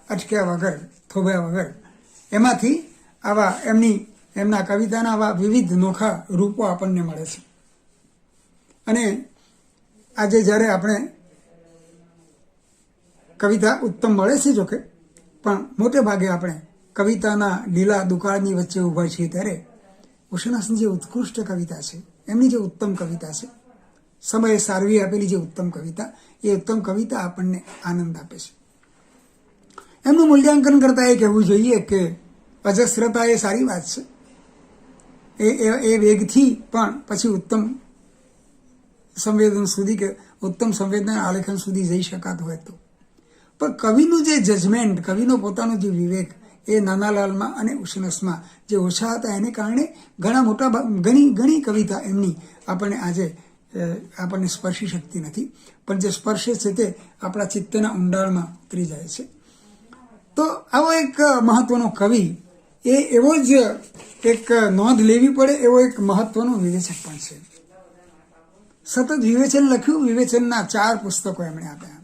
F: અટક્યા વગર, થોભ્યા વગર, એમાંથી આવા એમના કવિતાના આવા વિવિધ નોખા રૂપો આપણને મળે છે. અને આજે જ્યારે આપણે કવિતા ઉત્તમ મળે છે જોકે, પણ મોટે ભાગે આપણે કવિતાના લીલા દુકાળની વચ્ચે ઊભા છીએ ત્યારે ઉશનાસની જે ઉત્કૃષ્ટ કવિતા છે, એમની જે ઉત્તમ કવિતા છે, સમયે સારવી આપેલી જે ઉત્તમ કવિતા, એ ઉત્તમ કવિતા આપણને આનંદ આપે છે. એમનું મૂલ્યાંકન કરતાં એ કહેવું જોઈએ કે અજસ્રતા એ સારી વાત છે, એ વેગથી પણ પછી ઉત્તમ સંવેદન સુધી કે ઉત્તમ સંવેદના આલેખન સુધી જઈ શકાતું હોય તો. પણ કવિનું જે જજમેન્ટ, કવિનો પોતાનો જે વિવેક, એ નાનાલાલમાં અને ઉશનસમાં જે ઓછા હતા એને કારણે ઘણી કવિતા એમની આપણને સ્પર્શી શકતી નથી, પણ જે સ્પર્શે છે તે આપણા ચિત્તના ઊંડાણમાં ઉતરી જાય છે. તો આવો એક મહત્વનો કવિ, એ એવો જ એક નોંધ લેવી પડે એવો એક મહત્વનો વિવેચક પણ છે. સતત વિવેચન લખ્યું, વિવેચનના 4 પુસ્તકો એમણે આપ્યા.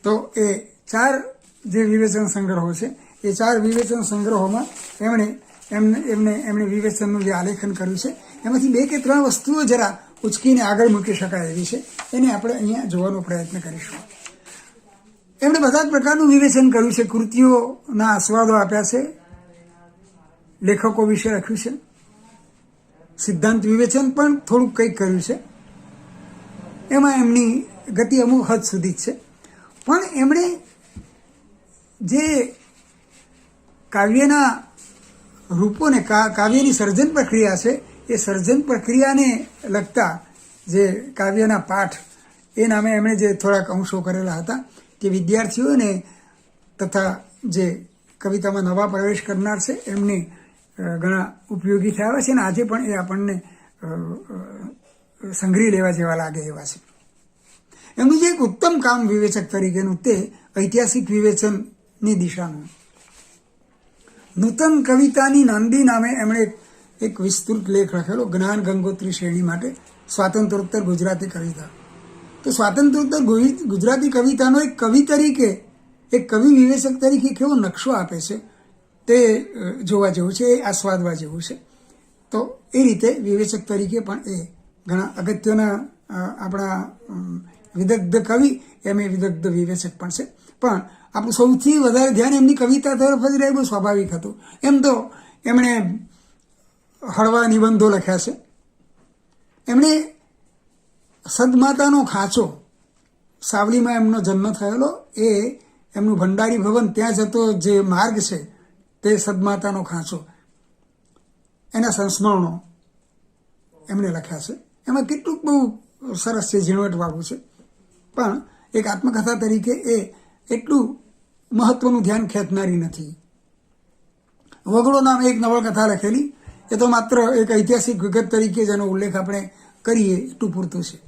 F: તો એ 4 જે વિવેચન સંગ્રહો છે, એ 4 વિવેચન સંગ્રહોમાં એમણે વિવેચનનું જે આલેખન કર્યું છે, એમાંથી 2 કે 3 વસ્તુઓ જરા ઉચકીને આગળ મૂકી શકાય એવી છે. એને આપણે અહીંયા જોવાનો પ્રયત્ન કરીશું. એમણે બધા જ પ્રકારનું વિવેચન કર્યું છે. કૃતિઓના આસ્વાદો આપ્યા છે, લેખકો વિશે લખ્યું છે, સિદ્ધાંત વિવેચન પણ થોડુંક કંઈક કર્યું છે. એમાં એમની ગતિ અમુક હદ સુધી જ છે. પણ એમણે જે કાવ્યના રૂપોને, કાવ્યની સર્જન પ્રક્રિયા છે, એ સર્જન પ્રક્રિયાને લગતા જે કાવ્યના પાઠ, એ નામે એમણે જે થોડાક અંશો કરેલા હતા, તે વિદ્યાર્થીઓને તથા જે કવિતામાં નવા પ્રવેશ કરનાર છે એમને ઘણા ઉપયોગી થયા છે. અને આજે પણ એ આપણને સંગ્રહી લેવા જેવા લાગે એવા છે. એમનું જે એક ઉત્તમ કામ વિવેચક તરીકેનું, તે ઐતિહાસિક વિવેચનની દિશાનું. નૂતન કવિતાની નાંદી નામે એમણે એક વિસ્તૃત લેખ લખેલો જ્ઞાન ગંગોત્રી શ્રેણી માટે, સ્વાતંત્રોત્તર ગુજરાતી કવિતા. તો સ્વાતંત્રોત્તર ગુજરાતી કવિતાનો એક કવિ તરીકે, એક કવિ વિવેચક તરીકે કેવો નકશો આપે છે તે જોવા જેવું છે, એ આસ્વાદવા જેવું છે. તો એ રીતે વિવેચક તરીકે પણ એ ઘણા અગત્યના આપણા વિદગ્ધ કવિ, એમ એ વિદગ્ધ વિવેચક પણ છે. પણ આપણું સૌથી વધારે ધ્યાન એમની કવિતા તરફ જ રહે, બહુ સ્વાભાવિક હતું. એમ તો એમણે હળવા નિબંધો લખ્યા છે. એમણે સદમાતાનો ખાંચો, સાવલીમાં એમનો જન્મ થયેલો, એ એમનું ભંડારી ભવન, ત્યાં જતો જે માર્ગ છે તે સદમાતાનો ખાંચો, એના સંસ્મરણો એમણે લખ્યા છે. એમાં કેટલુંક બહુ સરસ છે, ઝીણવટવાળું છે, પણ એક આત્મકથા તરીકે એ એટલું મહત્વનું ધ્યાન ખેંચનારી નથી. વગડો નામે એક નવલકથા લખેલી, એ તો માત્ર એક ઐતિહાસિક વિગત તરીકે જેનો ઉલ્લેખ આપણે કરીએ એટલું પૂરતું છે.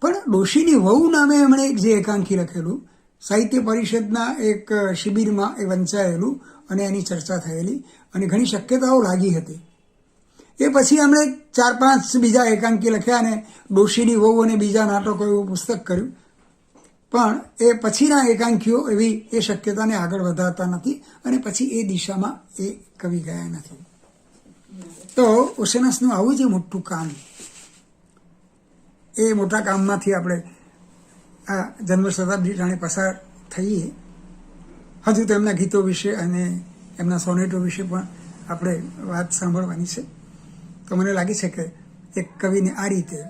F: પણ ડોશીની વહુ નામે એમણે એક જે એકાંકી લખેલું, સાહિત્ય પરિષદના એક શિબિરમાં એ વંચાયેલું અને એની ચર્ચા થયેલી અને ઘણી શક્યતાઓ લાગી હતી. એ પછી એમણે 4-5 બીજા એકાંકી લખ્યા અને ડોશીની વહુ અને બીજા નાટકો એવું પુસ્તક કર્યું. પણ એ પછીના એકાંકીઓ એવી એ શક્યતાને આગળ વધારતા નથી અને પછી એ દિશામાં એ કવિ ગયા નથી. તો ઓશેનસનું આવું જે મોટું કામ, એ મોટા કામમાંથી આપણે આ જન્મ શતાબ્દી જાણે પસાર થઈએ. હજુ તો એમના ગીતો વિશે અને એમના સોનેટો વિશે પણ આપણે વાત સાંભળવાની છે. તો મને લાગે છે કે એક કવિને આ રીતે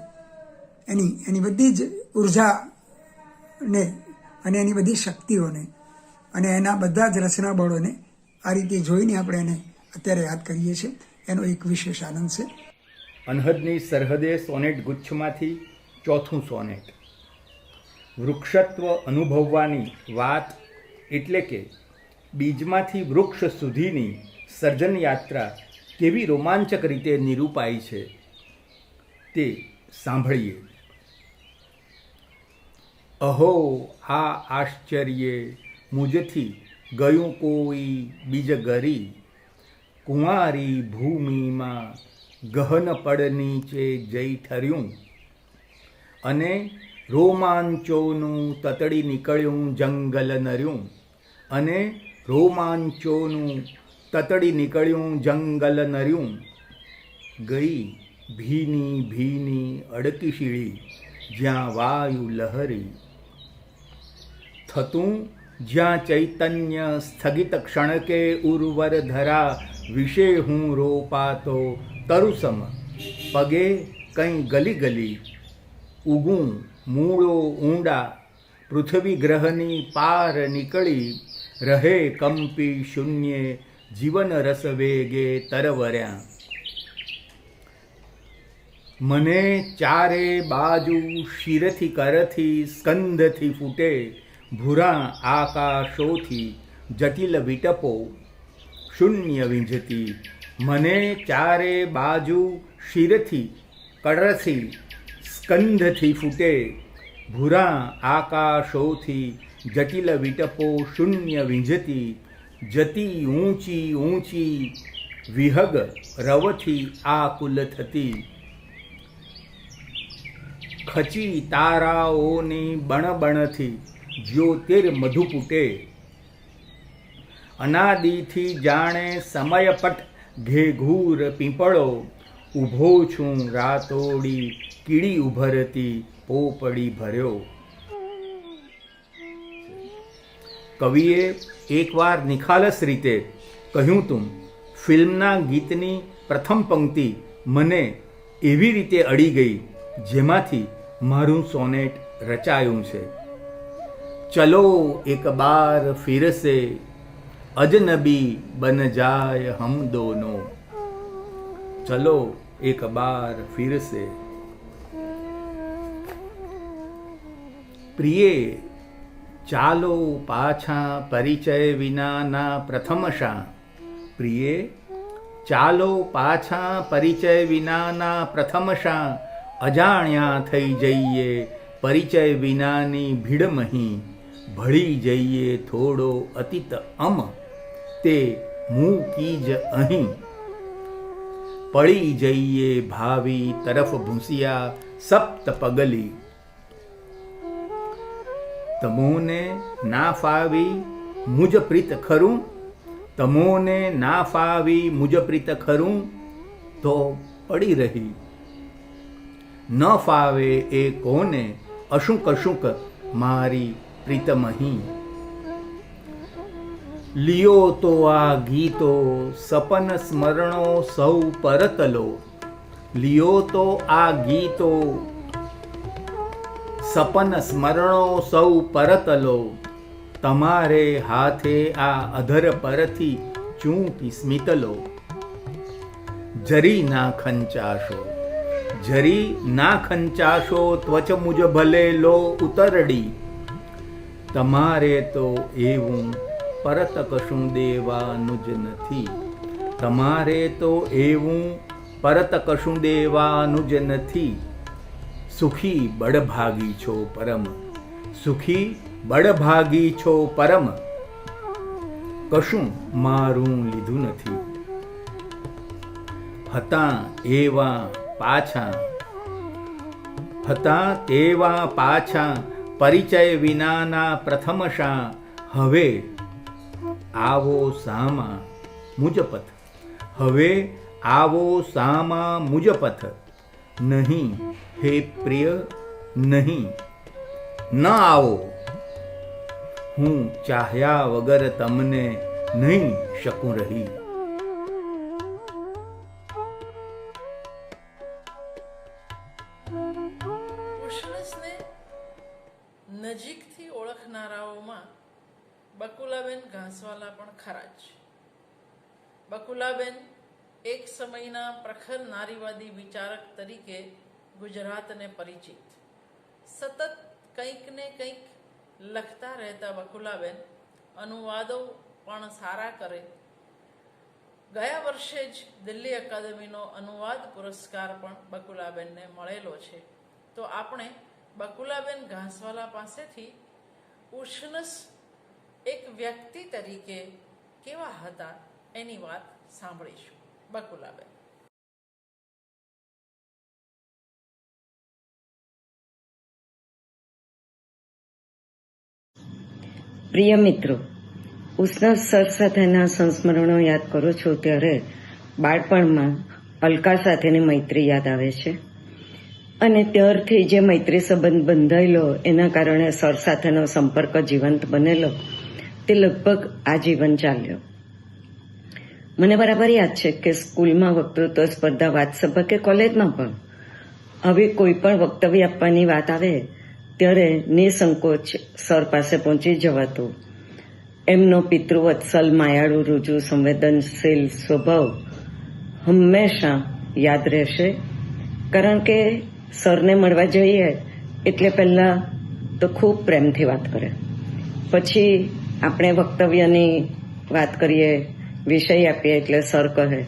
F: એની બધી જ ઉર્જાને અને એની બધી શક્તિઓને અને એના બધા જ રચના બળોને આ રીતે જોઈને આપણે એને અત્યારે યાદ કરીએ છીએ. એનો એક વિશેષ આનંદ છે.
G: અનહદની સરહદે સોનેટ ગુચ્છમાંથી ચોથું સોનેટ. વૃક્ષત્વ અનુભવવાની વાત એટલે કે બીજમાંથી વૃક્ષ સુધીની સર્જન યાત્રા કેવી રોમાંચક રીતે નિરૂપાઈ છે તે સાંભળીએ. અહો આ આશ્ચર્યે મુજથી ગયું કોઈ બીજ ગરી, કુંવારી ભૂમિમાં ગહન પડ નીચે જઈ ઠર્યું, અને રોમાંચોનું તતડી નીકળ્યું જંગલ નર્યું, અને રોમાંચોનું તતડી નીકળ્યું જંગલ નર્યું. ગઈ ભીની ભીની અડકી શીળી જ્યાં વાયુ લહરી, થતું જ્યાં ચૈતન્ય સ્થગિત ક્ષણકે ઉર્વર ધરા વિશે હું રોપાતો તરુસમ, પગે કંઈ ગલી ગલી ઉગું મૂળો ઊંડા, પૃથ્વી ગ્રહની પાર નીકળી રહે કંપી શૂન્યે જીવન રસ વેગે તરવર્યા. મને ચારે બાજુ શિરથી કરથી સ્કંદથી ફૂટે ભૂરા આકાશોથી જટિલ વિટપો શૂન્ય વિંજતી. મને ચારે બાજુ શિરથી કરથી સ્કંદથી ફૂટે ભૂરા આકાશોથી જટિલ વિટપો શૂન્ય વિંજતી. જતી ઊંચી ઊંચી વિહગ રવથી આકુલ થતી. ખચી તારાઓની બણબણથી જ્યોતિર મધુ ફૂટે. અનાદિથી જાણે સમયપટ ઘેઘૂર પીપળો, ઊભો છું રાતોડી કીડી ઉભરતી પોપડી ભર્યો. કવિએ એકવાર નિખાલસ રીતે કહ્યું તું, ફિલ્મના ગીતની પ્રથમ પંક્તિ મને એવી રીતે અડી ગઈ જેમાંથી મારું સોનેટ રચાયું છે. ચલો એક બાર ફિર સે અજનબી બન જાય હમ દોનો. ચલો એક બાર ફિર સે. પ્રિયે ચાલો પાછા પરિચય વિનાના પ્રથમ શા. પ્રિયે ચાલો પાછા પરિચય વિનાના પ્રથમ શા. અજાણ્યા થઈ જઈએ પરિચય વિનાની ભીડમહી. ભળી જઈએ થોડો અતીત અમ તે મૂકી જ અહીં. પડી જઈએ ભાવિ તરફ ભૂંસિયા સપ્ત પગલી. તમોને ના ફાવી મુજ પ્રીત ખરું. તમોને ના ફાવી મુજ પ્રીત ખરું તો પડી રહી. ન ફાવે એ કોને અશુંક અશુંક મારી પ્રીતમહી. લિયો તો આ ગીતો સપન સ્મરણો સૌ પરતલો. લિયો તો આ ગીતો સપન સ્મરણો સૌ પરતલો. તમારે હાથે આ અધર પરથી ચૂંટી સ્મિતલો. જરી ના ખંચાશો જરી ના ખંચાશો ત્વચ મુજ ભલે લો ઉતરડી. તમારે તો એવું પરત કશું દેવાનું જ નથી. તમારે તો એવું પરત કશું દેવાનું જ નથી. સુખી બળભાગી છો પરમ સુખી બળભાગી છો પરમ, કશું મારું લીધું નથી. હતા તેવા પાછા, પરિચય વિનાના પ્રથમશા. હવે આવો સામા મુજપથ, હવે આવો સામા મુજપથ. નહીં હે પ્રિય, નહીં ન આવો, હું ચાહ્યા વગર તમને નહીં શકું રહી.
B: ઉષ્ણસને નજીકથી ઓળખનારાઓમાં બકુલાબેન ઘાસવાલા પણ ખરા જ. બકુલાબેન એક સમયના પ્રખર નારીવાદી વિચારક તરીકે ગુજરાતને પરિચિત. સતત કંઈક ને કંઈક લખતા રહેતા બકુલાબેન અનુવાદો પણ સારા કરે. ગયા વર્ષે જ દિલ્હી અકાદમીનો અનુવાદ પુરસ્કાર પણ બકુલાબેનને મળેલો છે. તો આપણે બકુલાબેન ઘાસવાલા પાસેથી ઉષ્ણસ એક વ્યક્તિ તરીકે કેવા હતા એની વાત સાંભળીશું. બકુલાબેન.
H: પ્રિય મિત્રો, ઉષ્ણસ સર સાથેના સંસ્મરણો યાદ કરું છું ત્યારે બાળપણમાં અલકા સાથેની મૈત્રી યાદ આવે છે. અને ત્યારથી જે મૈત્રી સંબંધ બંધાયેલો એના કારણે સર સાથેનો સંપર્ક જીવંત બનેલો તે લગભગ આજીવન ચાલ્યો. મને બરાબર યાદ છે કે સ્કૂલમાં વક્તૃત્વ સ્પર્ધા, વાતસભા કે કોલેજમાં પણ હવે કોઈ પણ વક્તવ્ય આપવાની વાત આવે ત્યારે નિસંકોચ સર પાસે પહોંચી જવાતું. એમનો પિતૃવત્સલ, માયાળુ, રુજુ, સંવેદનશીલ સ્વભાવ હંમેશા યાદ રહેશે. કારણ કે સરને મળવા જઈએ એટલે પહેલાં તો ખૂબ પ્રેમથી વાત કરે, પછી આપણે વક્તવ્યની વાત કરીએ, વિષય આપીએ એટલે સર કહે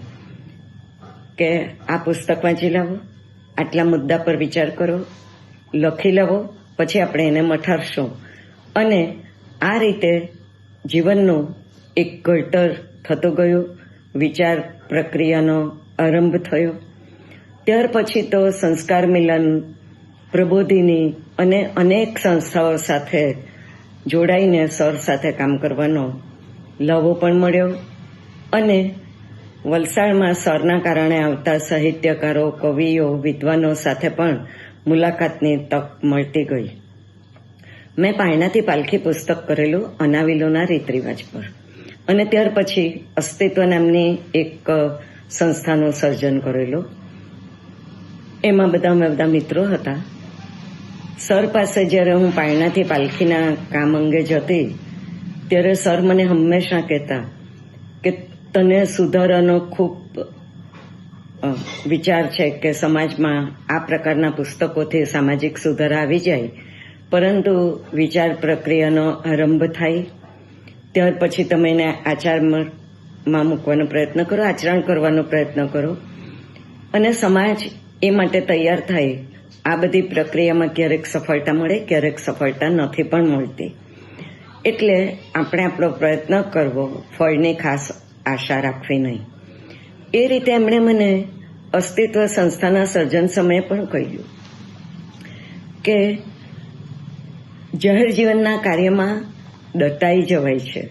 H: કે આ પુસ્તક વાંચી લાવો, આટલા મુદ્દા પર વિચાર કરો, લખી લાવો, પછી આપણે એને મઠારશું. અને આ રીતે જીવનનું એક ઘડતર થતું ગયું, વિચાર પ્રક્રિયાનો આરંભ થયો. ત્યાર પછી તો સંસ્કાર મિલન, પ્રબોધિની અને અનેક સંસ્થાઓ સાથે જોડાઈને સર સાથે કામ કરવાનો લાવો પણ મળ્યો. અને વલસાડમાં સરના કારણે આવતા સાહિત્યકારો, કવિઓ, વિદ્વાનો સાથે પણ મુલાકાતની તક મળતી ગઈ. મેં પાયણાથી પાલખી પુસ્તક કરેલું અનાવિલોના રીત રિવાજ પર. અને ત્યાર પછી અસ્તિત્વ નામની એક સંસ્થાનું સર્જન કરેલું. એમાં બધા મિત્રો હતા. સર પાસે જ્યારે હું પાયણાથી પાલખીના કામ અંગે જતી ત્યારે સર મને હંમેશા કહેતા કે તને સુધારાનો ખૂબ વિચાર છે કે સમાજમાં આ પ્રકારના પુસ્તકોથી સામાજિક સુધારા આવી જાય, પરંતુ વિચાર પ્રક્રિયાનો આરંભ થાય ત્યાર પછી તમે એને આચારમાં મૂકવાનો પ્રયત્ન કરો, આચરણ કરવાનો પ્રયત્ન કરો અને સમાજ એ માટે તૈયાર થાય. આ બધી પ્રક્રિયામાં ક્યારેક સફળતા મળે, ક્યારેક સફળતા નથી પણ મળતી. એટલે આપણે આપણો પ્રયત્ન કરવો, ફળની ખાસ આશા રાખવી નહીં. એ રીતે એમણે મને અસ્તિત્વ સંસ્થાના સર્જન સમયે પણ કહ્યું કે જાહેર જીવનના કાર્યમાં દટાઈ જવાય છે.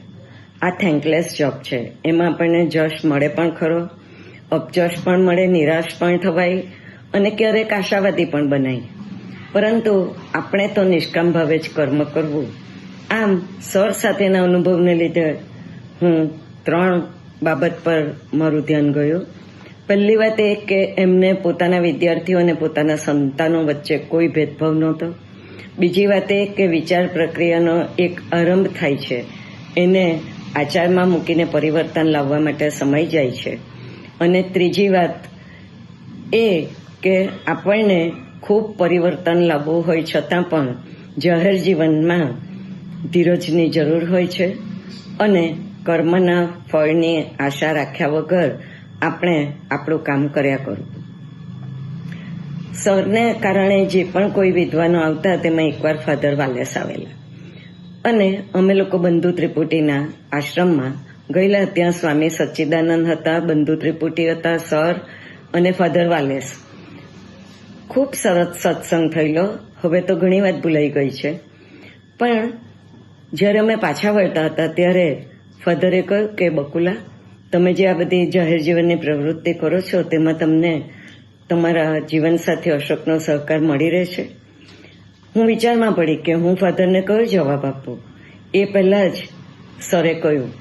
H: આ થેન્કલેસ જોબ છે. એમાં આપણને જશ મળે પણ ખરો, અપજશ પણ મળે, નિરાશ પણ થવાય અને ક્યારેક આશાવાદી પણ બનાય. પરંતુ આપણે તો નિષ્કામ ભાવે જ કર્મ કરવું. આમ સર સાથેના અનુભવને લીધે હું 3 બાબત પર મારું ધ્યાન ગયું. પહેલી વાત એ કે એમને પોતાના વિદ્યાર્થીઓ અને પોતાના સંતાનો વચ્ચે કોઈ ભેદભાવ નહોતો. બીજી વાત એ કે વિચાર પ્રક્રિયાનો એક આરંભ થાય છે, એને આચારમાં મૂકીને પરિવર્તન લાવવા માટે સમય જાય છે. અને ત્રીજી વાત એ કે આપણને ખૂબ પરિવર્તન લાવવું હોય છતાં પણ જાહેર જીવનમાં ધીરજની જરૂર હોય છે અને કર્મના ફળની આશા રાખ્યા વગર આપણે આપણું કામ કર્યા કરવું. સરને કારણે જે પણ કોઈ વિદ્વાનો આવતા તેમાં એકવાર ફાધર વાલેસ આવેલા અને અમે લોકો બંધુ ત્રિપુટીના આશ્રમમાં ગયેલા. ત્યાં સ્વામી સચ્ચિદાનંદ હતા, બંધુ ત્રિપુટી હતા, સર અને ફાધર વાલેસ. ખૂબ સરસ સત્સંગ થયેલો. હવે તો ઘણી વાત ભૂલાઈ ગઈ છે, પણ જ્યારે અમે પાછા વળતા હતા ત્યારે ફાધરે કહ્યું કે બકુલા, તમે જે આ બધી જાહેર જીવનની પ્રવૃત્તિ કરો છો તેમાં તમને તમારા જીવનસાથી અશોકનો સહકાર મળી રહેશે. હું વિચારમાં પડી કે હું ફાધરને કયો જવાબ આપું. એ પહેલાં જ સરે કહ્યું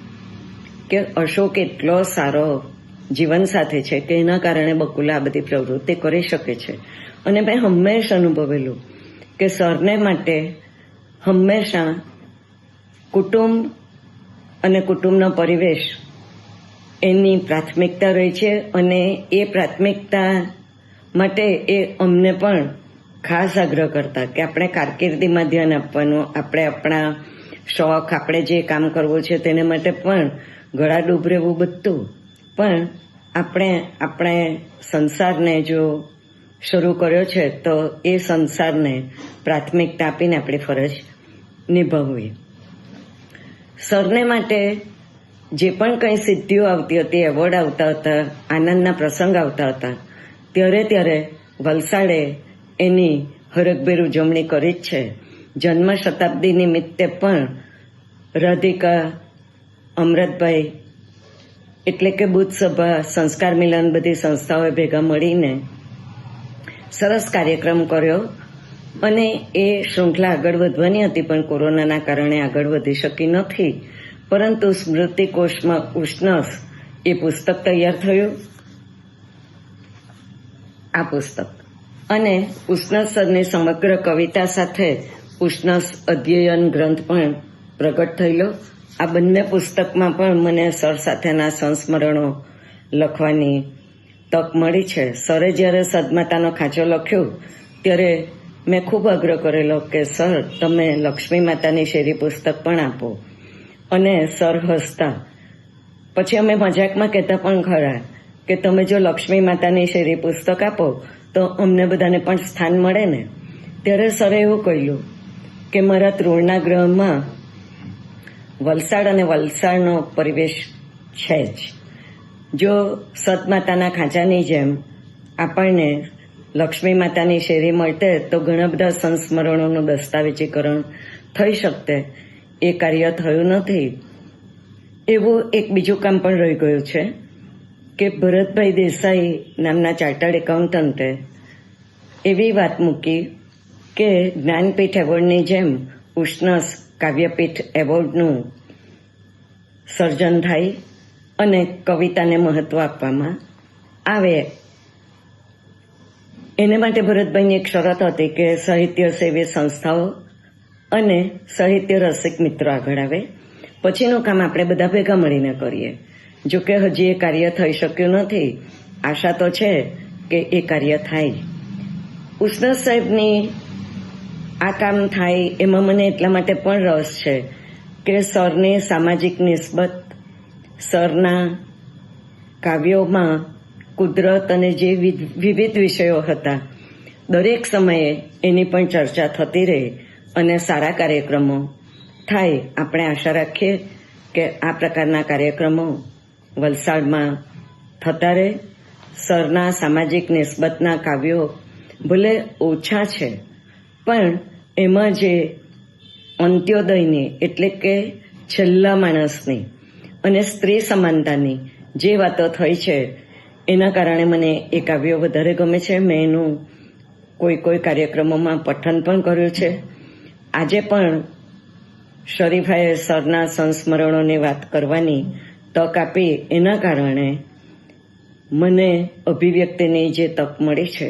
H: કે અશોક એટલો સારો જીવનસાથી છે કે એના કારણે બકુલા આ બધી પ્રવૃત્તિ કરી શકે છે. અને મેં હંમેશા અનુભવેલું કે સરને માટે હંમેશા કુટુંબ અને કુટુંબનો પરિવેશ એની પ્રાથમિકતા રહી છે. અને એ પ્રાથમિકતા માટે એ અમને પણ ખાસ આગ્રહ કરતા કે આપણે કારકિર્દીમાં ધ્યાન આપવાનું, આપણે આપણા શોખ, આપણે જે કામ કરવું છે તેને માટે પણ ગળા ડૂબ રહેવું બધું, પણ આપણે સંસારને જો શરૂ કર્યો છે તો એ સંસારને પ્રાથમિકતા આપીને આપણી ફરજ નિભાવવી. સરને માટે જે પણ કંઈ સિદ્ધિઓ આવતી હતી, એવોર્ડ આવતા હતા, આનંદના પ્રસંગ આવતા હતા, ત્યારે વલસાડે એની હરખભેર ઉજવણી કરી જ છે. જન્મ શતાબ્દી નિમિત્તે પણ રાધિકા, અમૃતભાઈ એટલે કે બુદ્ધ સભા, સંસ્કાર મિલન, બધી સંસ્થાઓએ ભેગા મળીને સરસ કાર્યક્રમ કર્યો. અને એ શૃંખલા આગળ વધવાની હતી, પણ કોરોનાના કારણે આગળ વધી શકી નથી. પરંતુ સ્મૃતિકોશમાં ઉષ્ણસ એ પુસ્તક તૈયાર થયું, આ પુસ્તક, અને ઉષ્ણસ સરની સમગ્ર કવિતા સાથે ઉષ્ણસ અધ્યયન ગ્રંથ પણ પ્રગટ થયેલો. આ બંને પુસ્તકમાં પણ મને સર સાથેના સંસ્મરણો લખવાની તક મળી છે. સરે જ્યારે સદમાતાનો ખાંચો લખ્યો ત્યારે મેં ખૂબ આગ્રહ કરેલો કે સર તમે લક્ષ્મી માતાની શેરી પુસ્તક પણ આપો. અને સર હસતા. પછી અમે મજાકમાં કહેતા પણ ખરા કે તમે જો લક્ષ્મી માતાની શેરી પુસ્તક આપો તો અમને બધાને પણ સ્થાન મળે ને. ત્યારે સરે એવું કહ્યું કે મારા ત્રુણના ગ્રહમાં વલસાડ અને વલસાડનો પરિવેશ છે જ. જો સતમાતાના ખાંચાની જેમ આપણને લક્ષ્મી માતાની શેરી મળતે તો ઘણા બધા સંસ્મરણોનું દસ્તાવેજીકરણ થઈ શકતે. એ કાર્ય થયું નથી. એવું એક બીજું કામ પણ રહી ગયું છે કે ભરતભાઈ દેસાઈ નામના ચાર્ટર્ડ એકાઉન્ટન્ટે એવી વાત મૂકી કે જ્ઞાનપીઠ એવોર્ડની જેમ ઉષ્ણસ કાવ્યપીઠ એવોર્ડનું સર્જન થાય અને કવિતાને મહત્વ આપવામાં આવે. એને માટે ભરતભાઈની એક શરત હતી કે સાહિત્ય સેવી સંસ્થાઓ અને સાહિત્ય રસિક મિત્રો આગળ આવે, પછીનું કામ આપણે બધા ભેગા મળીને કરીએ. જોકે હજી એ કાર્ય થઈ શક્યું નથી. આશા તો છે કે એ કાર્ય થાય. ઉષ્ણસ સાહેબની આ કામ થાય એમાં મને એટલા માટે પણ રસ છે કે સરની સામાજિક નિસ્બત, સરના કાવ્યોમાં કુદરત અને જે વિવિધ વિષયો હતા દરેક સમયે એની પણ ચર્ચા થતી રહે અને સારા કાર્યક્રમો થાય. આપણે આશા રાખીએ કે આ પ્રકારના કાર્યક્રમો વલસાડમાં થતા રહે. સરના સામાજિક નિસ્બતના કાવ્યો ભલે ઓછા છે પણ એમાં જે અંત્યોદયની એટલે કે છેલ્લા માણસની અને સ્ત્રી સમાનતાની જે વાતો થઈ છે એના કારણે મને એ કાવ્યો વધારે ગમે છે. મેં એનું કોઈ કાર્યક્રમોમાં પઠન પણ કર્યું છે. આજે પણ શરીફાએ સરના સંસ્મરણોની વાત કરવાની તક આપી. એના કારણે મને અભિવ્યક્તિની જે તક મળી છે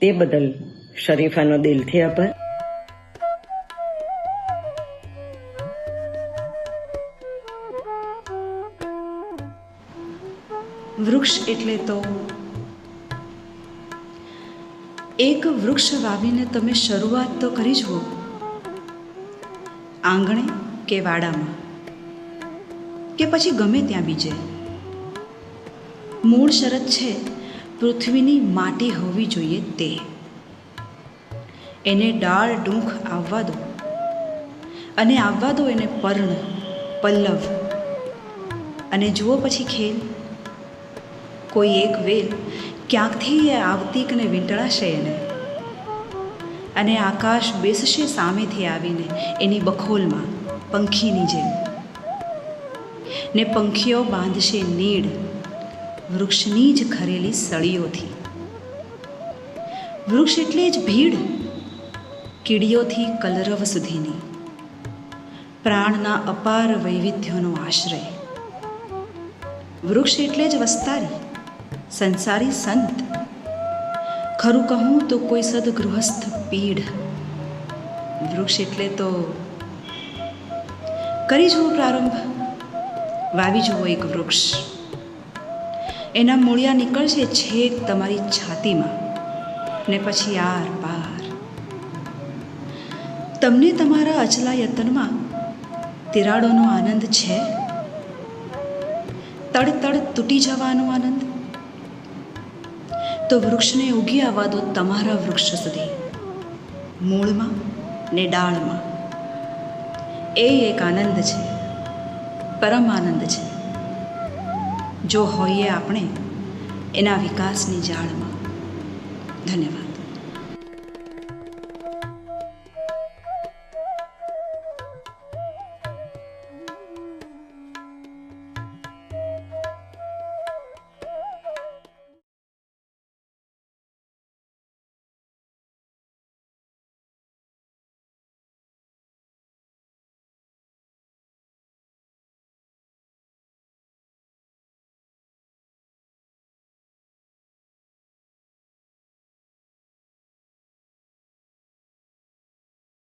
H: તે બદલ શરીફાનો દિલથી આભાર.
I: વૃક્ષ એટલે તો એક વૃક્ષ વાવીને તમે શરૂઆત તો કરી જુઓ, આંગણે કે વાડામાં કે પછી ગમે ત્યાં બીજે. મૂળ શરત છે પૃથ્વીની માટી હોવી જોઈએ તે. એને ડાળ ડૂંખ આવવા દો અને આવવા દો એને પર્ણ પલ્લવ. અને જુઓ પછી ખેલ, કોઈ એક વેલ ક્યાંકથી એ આવતીકને વીંટળાશે એને, અને આકાશ બેસશે સામેથી આવીને એની બખોલમાં પંખીની જેમ, ને પંખીઓ બાંધશે નીડ વૃક્ષની જ ખરેલી સળીઓથી. વૃક્ષ એટલે જ ભીડ, કીડીઓથી કલરવ સુધીની, પ્રાણના અપાર વૈવિધ્યોનો આશ્રય. વૃક્ષ એટલે જ વસ્તારી, સંસારી સંત, ખરું કહું તો કોઈ સદગૃહસ્થ પીઢ. વૃક્ષ એટલે તો કરી જુઓ પ્રારંભ, વાવી જુઓ એક વૃક્ષ. એના મૂળિયા નીકળશે છેક તમારી છાતીમાં, ને પછી આર પાર. તમને તમારા અચલા યતનમાં તિરાડોનો આનંદ છે? તડ તૂટી જવાનો આનંદ? તો વૃક્ષને ઉગી આવવા દો તમારા વૃક્ષ સુધી, મૂળમાં ને ડાળમાં. એ એક આનંદ છે, પરમ આનંદ છે, જો હોઈએ આપણે એના વિકાસની જાળમાં. ધન્યવાદ.